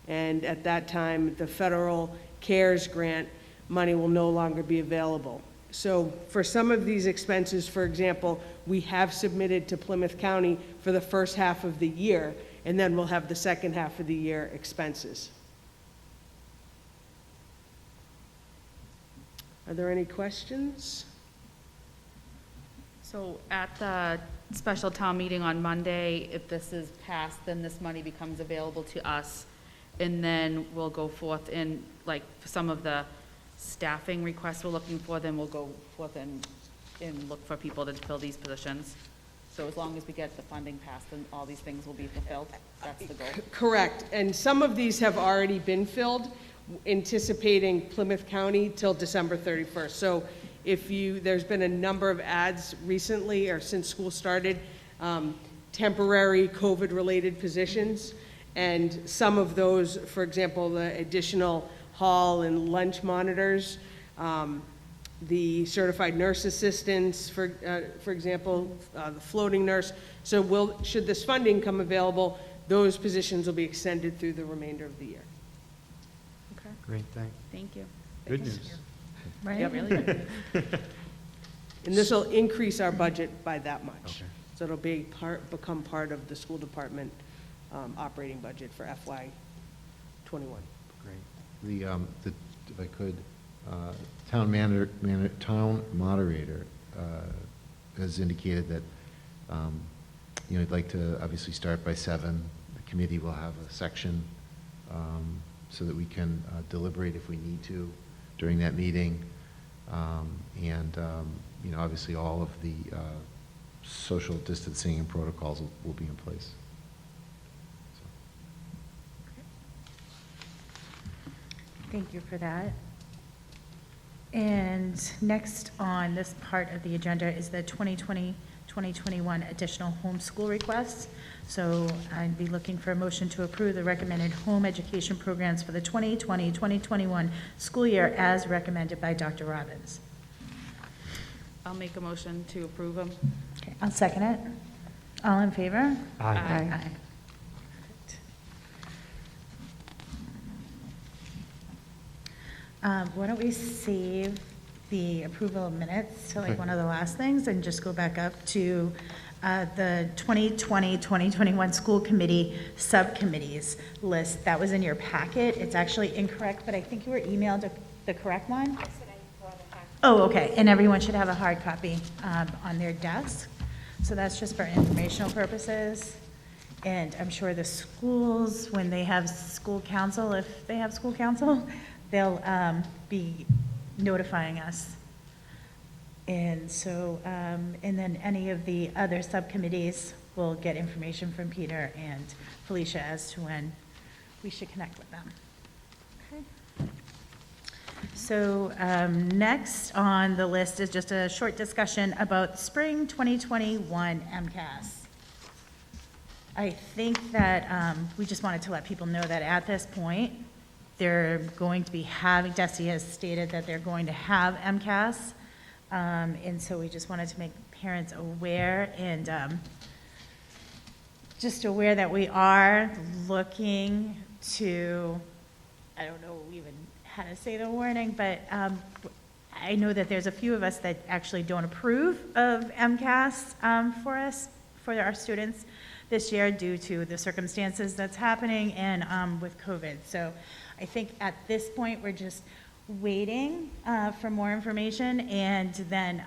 And at that time, the federal CARES grant money will no longer be available. So for some of these expenses, for example, we have submitted to Plymouth County for the first half of the year, and then we'll have the second half of the year expenses. Are there any questions? So at the special town meeting on Monday, if this is passed, then this money becomes available to us. And then we'll go forth in, like, some of the staffing requests we're looking for, then we'll go forth and look for people to fill these positions. So as long as we get the funding passed, then all these things will be fulfilled. That's the goal. Correct. And some of these have already been filled, anticipating Plymouth County till December 31st. So there's been a number of ads recently or since school started, temporary COVID-related positions. And some of those, for example, the additional hall and lunch monitors, the certified nurse assistants, for example, the floating nurse. So should this funding come available, those positions will be extended through the remainder of the year. Okay. Great, thanks. Thank you. Good news. Right? Yeah, really good. And this will increase our budget by that much. Okay. So it'll become part of the school department operating budget for FY '21. Great. If I could, town moderator has indicated that, he'd like to obviously start by 7. The committee will have a section so that we can deliberate if we need to during that meeting. Obviously all of the social distancing and protocols will be in place. Thank you for that. And next on this part of the agenda is the 2020-2021 additional homeschool requests. So I'd be looking for a motion to approve the recommended home education programs for the 2020-2021 school year as recommended by Dr. Robbins. I'll make a motion to approve them. Okay, I'll second it. All in favor? Aye. Aye. Why don't we save the approval of minutes to like one of the last things and just go back up to the 2020-2021 school committee subcommittees list. That was in your packet. It's actually incorrect, but I think you were emailed the correct one. Oh, okay, and everyone should have a hard copy on their desk. So that's just for informational purposes. And I'm sure the schools, when they have school council, if they have school council, they'll be notifying us. And so, and then any of the other subcommittees will get information from Peter and Felicia as to when we should connect with them. Okay. So next on the list is just a short discussion about spring 2021 MCAS. I think that we just wanted to let people know that at this point, they're going to be having, DESE has stated that they're going to have MCAS. And so we just wanted to make parents aware and just aware that we are looking to, I don't know even how to say the warning, but I know that there's a few of us that actually don't approve of MCAS for us, for our students this year due to the circumstances that's happening and with COVID. So I think at this point, we're just waiting for more information, and then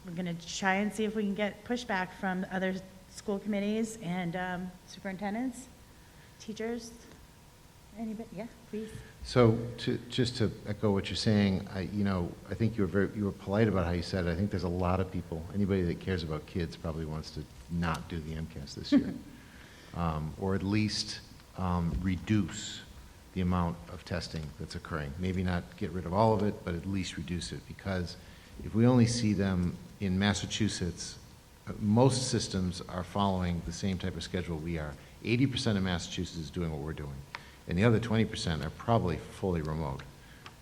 we're going to try and see if we can get pushback from other school committees and superintendents, teachers. Anybody? Yeah, please. So just to echo what you're saying, I think you were polite about how you said it. I think there's a lot of people, anybody that cares about kids probably wants to not do the MCAS this year. Or at least reduce the amount of testing that's occurring. Maybe not get rid of all of it, but at least reduce it, because if we only see them in Massachusetts, most systems are following the same type of schedule we are. 80% of Massachusetts is doing what we're doing, and the other 20% are probably fully remote.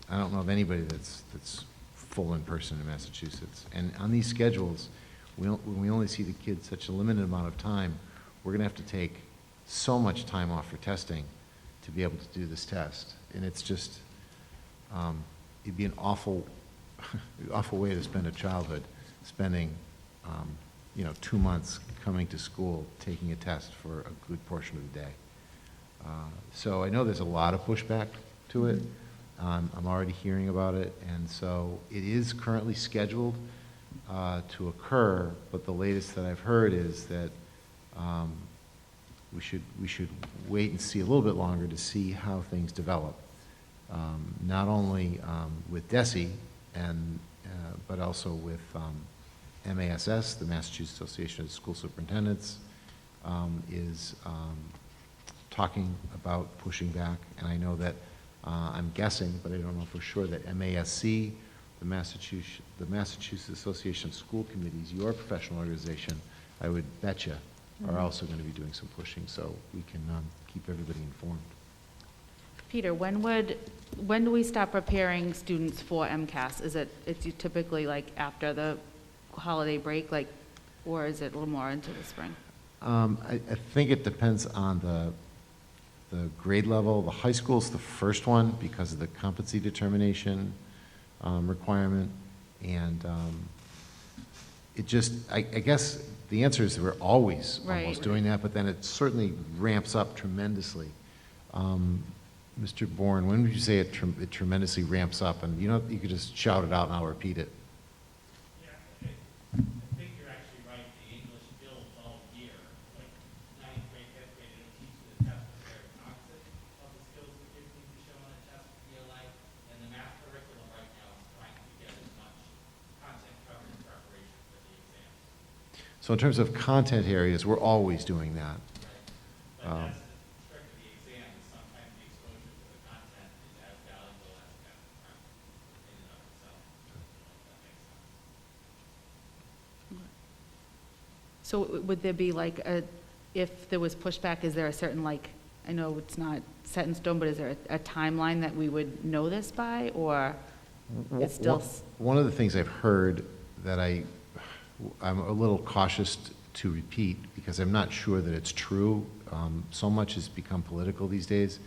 I don't know of anybody that's full in person in Massachusetts. And on these schedules, when we only see the kids such a limited amount of time, we're gonna have to take so much time off for testing to be able to do this test. And it's just, it'd be an awful, awful way to spend a childhood, spending, 2 months coming to school, taking a test for a good portion of the day. So I know there's a lot of pushback to it. I'm already hearing about it, and so it is currently scheduled to occur, but the latest that I've heard is that we should wait and see a little bit longer to see how things develop, not only with DESE but also with MASS, the Massachusetts Association of School Superintendents, is talking about pushing back, and I know that I'm guessing, but I don't know for sure, that MASC, the Massachusetts Association of School Committees, your professional organization, I would bet you, are also going to be doing some pushing, so we can keep everybody informed. Peter, when do we start preparing students for MCAS? Is it's typically like after the holiday break, or is it a little more into the spring? I think it depends on the grade level. The high school's the first one because of the competency determination requirement, and it just, I guess the answer is that we're always almost doing that, but then it certainly ramps up tremendously. Mr. Bourne, when would you say it tremendously ramps up? And you could just shout it out and I'll repeat it. Yeah, I think you're actually right. The English builds all year. Like 9th grade, 5th grade, it'll teach you the test of their concept of the skills that kids need to show on a test to feel like. And the math curriculum right now is trying to get as much content covered in preparation for the exams. So in terms of content areas, we're always doing that. Right. But that's the trick of the exam, is sometimes the exposure to the content is as valuable as the math prep in and of itself. If that makes sense. So would there be if there was pushback, is there a certain, I know it's not set in stone, but is there a timeline that we would know this by, or it's still? One of the things I've heard that I'm a little cautious to repeat, because I'm not sure that it's true, so much has become political these days,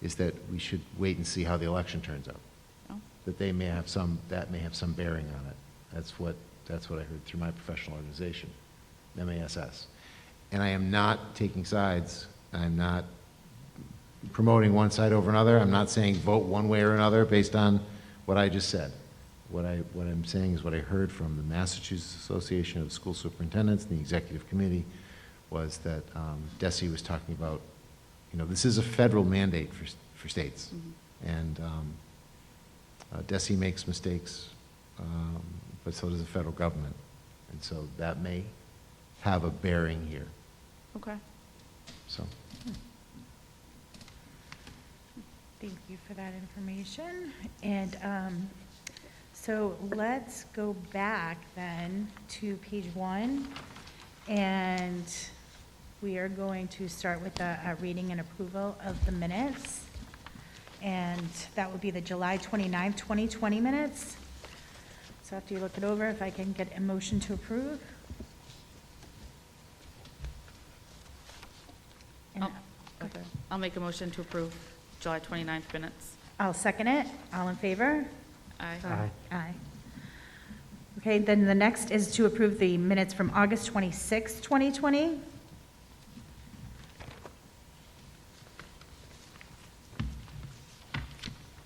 is that we should wait and see how the election turns out. Oh. That that may have some bearing on it. That's what I heard through my professional organization, MASS. And I am not taking sides. I'm not promoting one side over another. I'm not saying vote one way or another based on what I just said. What I'm saying is what I heard from the Massachusetts Association of School Superintendents and the Executive Committee was that DESE was talking about, this is a federal mandate for states. Mm-hmm. And DESE makes mistakes, but so does the federal government. And so that may have a bearing here. Okay. So. Thank you for that information. And so let's go back then to page 1. And we are going to start with the reading and approval of the minutes. And that would be the July 29th, 2020 minutes. So after you look it over, if I can get a motion to approve. And- okay. I'll make a motion to approve July 29th minutes. I'll second it. All in favor? Aye. Aye. Aye. Okay, then the next is to approve the minutes from August 26, 2020.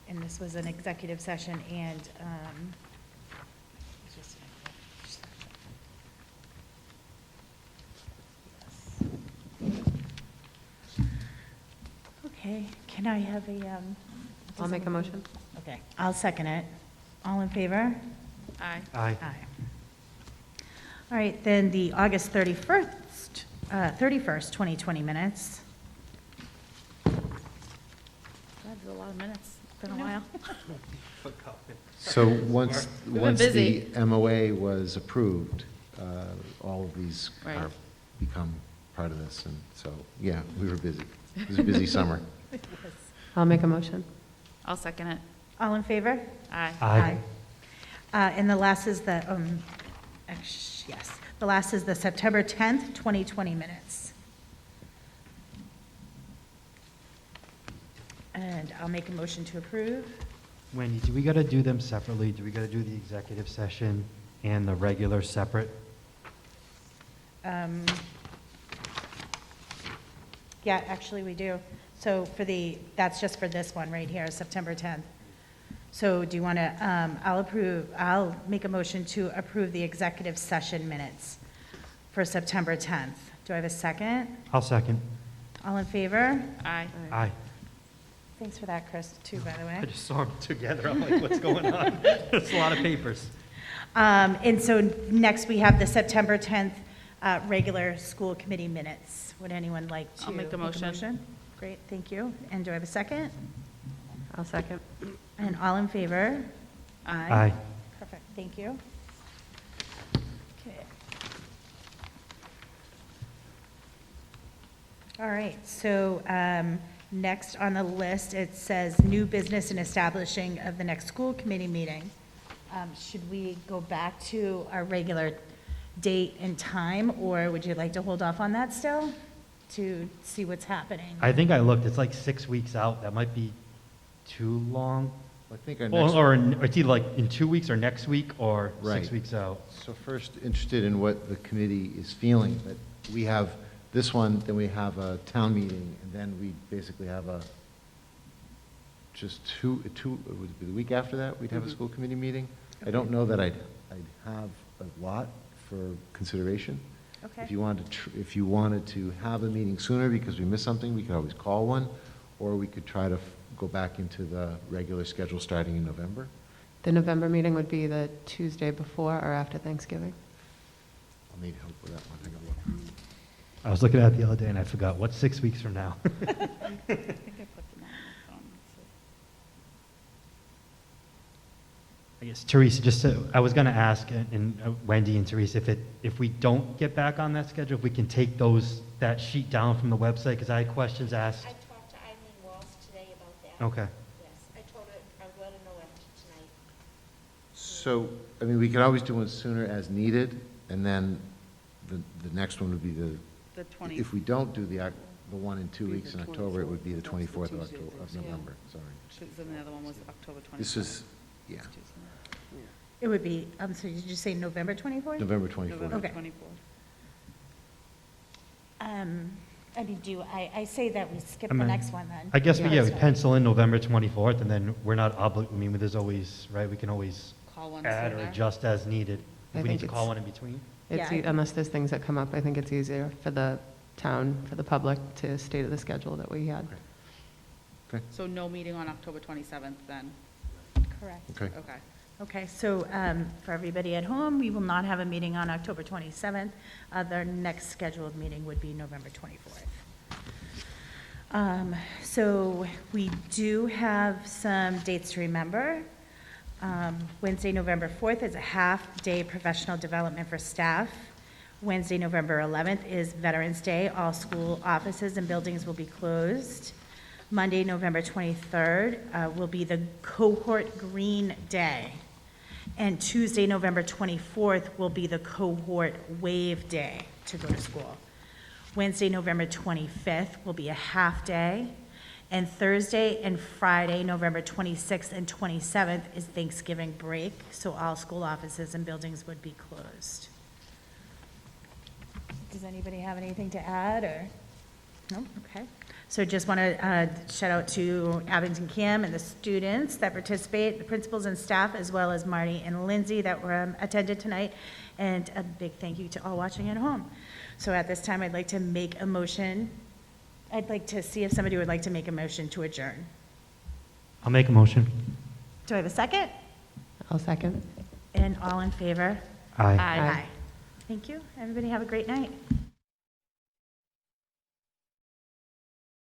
And this was an executive session and, okay, can I have a, I'll make a motion. Okay, I'll second it. All in favor? Aye. Aye. All right, then the August 31st, 2020 minutes. That's a lot of minutes. It's been a while. So once been busy. the MOA was approved, all of these Right. are become part of this, and so, yeah, we were busy. It was a busy summer. I'll make a motion. I'll second it. All in favor? Aye. Aye. And the last is the, yes, the last is the September 10th, 2020 minutes. And I'll make a motion to approve. Wendy, do we got to do them separately? Do we got to do the executive session and the regular separate? Yeah, actually, we do. So for the, that's just for this one right here, September 10th. So do you want to, I'll make a motion to approve the executive session minutes for September 10th. Do I have a second? I'll second. All in favor? Aye. Aye. Thanks for that, Chris, too, by the way. I just saw them together. I'm like, what's going on? It's a lot of papers. And so next, we have the September 10th regular school committee minutes. Would anyone like to? I'll make a motion. Great, thank you. And do I have a second? I'll second. And all in favor? Aye. Perfect, thank you. Okay. All right, so next on the list, it says new business and establishing of the next school committee meeting. Should we go back to our regular date and time, or would you like to hold off on that still to see what's happening? I think I looked, it's like 6 weeks out. That might be too long. I think our next. Or it's either like in 2 weeks or next week or Right. 6 weeks out. So first, interested in what the committee is feeling, that we have this one, then we have a town meeting, and then we basically have a, just two, it would be the week after that, we'd have a school committee meeting. I don't know that I'd have a lot for consideration. Okay. If you wanted to have a meeting sooner because we missed something, we could always call one, or we could try to go back into the regular schedule starting in November. The November meeting would be the Tuesday before or after Thanksgiving? I'll need help with that one. I gotta look. I was looking at it the other day and I forgot. What's 6 weeks from now? I think I put them on my phone. I guess Teresa, I was going to ask, and Wendy and Teresa, if we don't get back on that schedule, if we can take that sheet down from the website, because I had questions asked. I talked to Eileen Walls today about that. Okay. Yes, I told her, I would let her know after tonight. So, I mean, we could always do it sooner as needed, and then the next one would be The 20. if we don't do the one in 2 Be weeks the in October, it 24th. would be the That's the 24th of Tuesday, October, of yeah. November, sorry. Then the other one was October 24th. This is, yeah, It would be, I'm sorry, did you say November 24th? November 24th. November Okay. 24th. I mean, I say that we skip I the mean, next one then. I guess, we That's fine. pencil in November 24th, and then we're not I mean, there's always, right, we can always Call one add or sooner. adjust as needed. I If we need think to call it's- one in between. It's, Yeah. unless there's things that come up, I think it's easier for the town, for the public to stay to the schedule that we had. So no meeting on October 27th then? Correct. Okay. Okay. Okay, so for everybody at home, we will not have a meeting on October 27th. Their next scheduled meeting would be November 24th. So we do have some dates to remember. Wednesday, November 4th is a half-day professional development for staff. Wednesday, November 11th is Veterans Day. All school offices and buildings will be closed. Monday, November 23rd will be the Cohort Green Day. And Tuesday, November 24th will be the Cohort Wave Day to go to school. Wednesday, November 25th will be a half-day. And Thursday and Friday, November 26th and 27th is Thanksgiving break, so all school offices and buildings would be closed. Does anybody have anything to add, or? No? Okay. So just want to shout out to Abington Cam and the students that participate, the principals and staff, as well as Marty and Lindsay that were attended tonight, and a big thank you to all watching at home. So at this time, I'd like to make a motion. I'd like to see if somebody would like to make a motion to adjourn. I'll make a motion. Do I have a second? I'll second. And all in favor? Aye. Aye. Thank you. Everybody have a great night.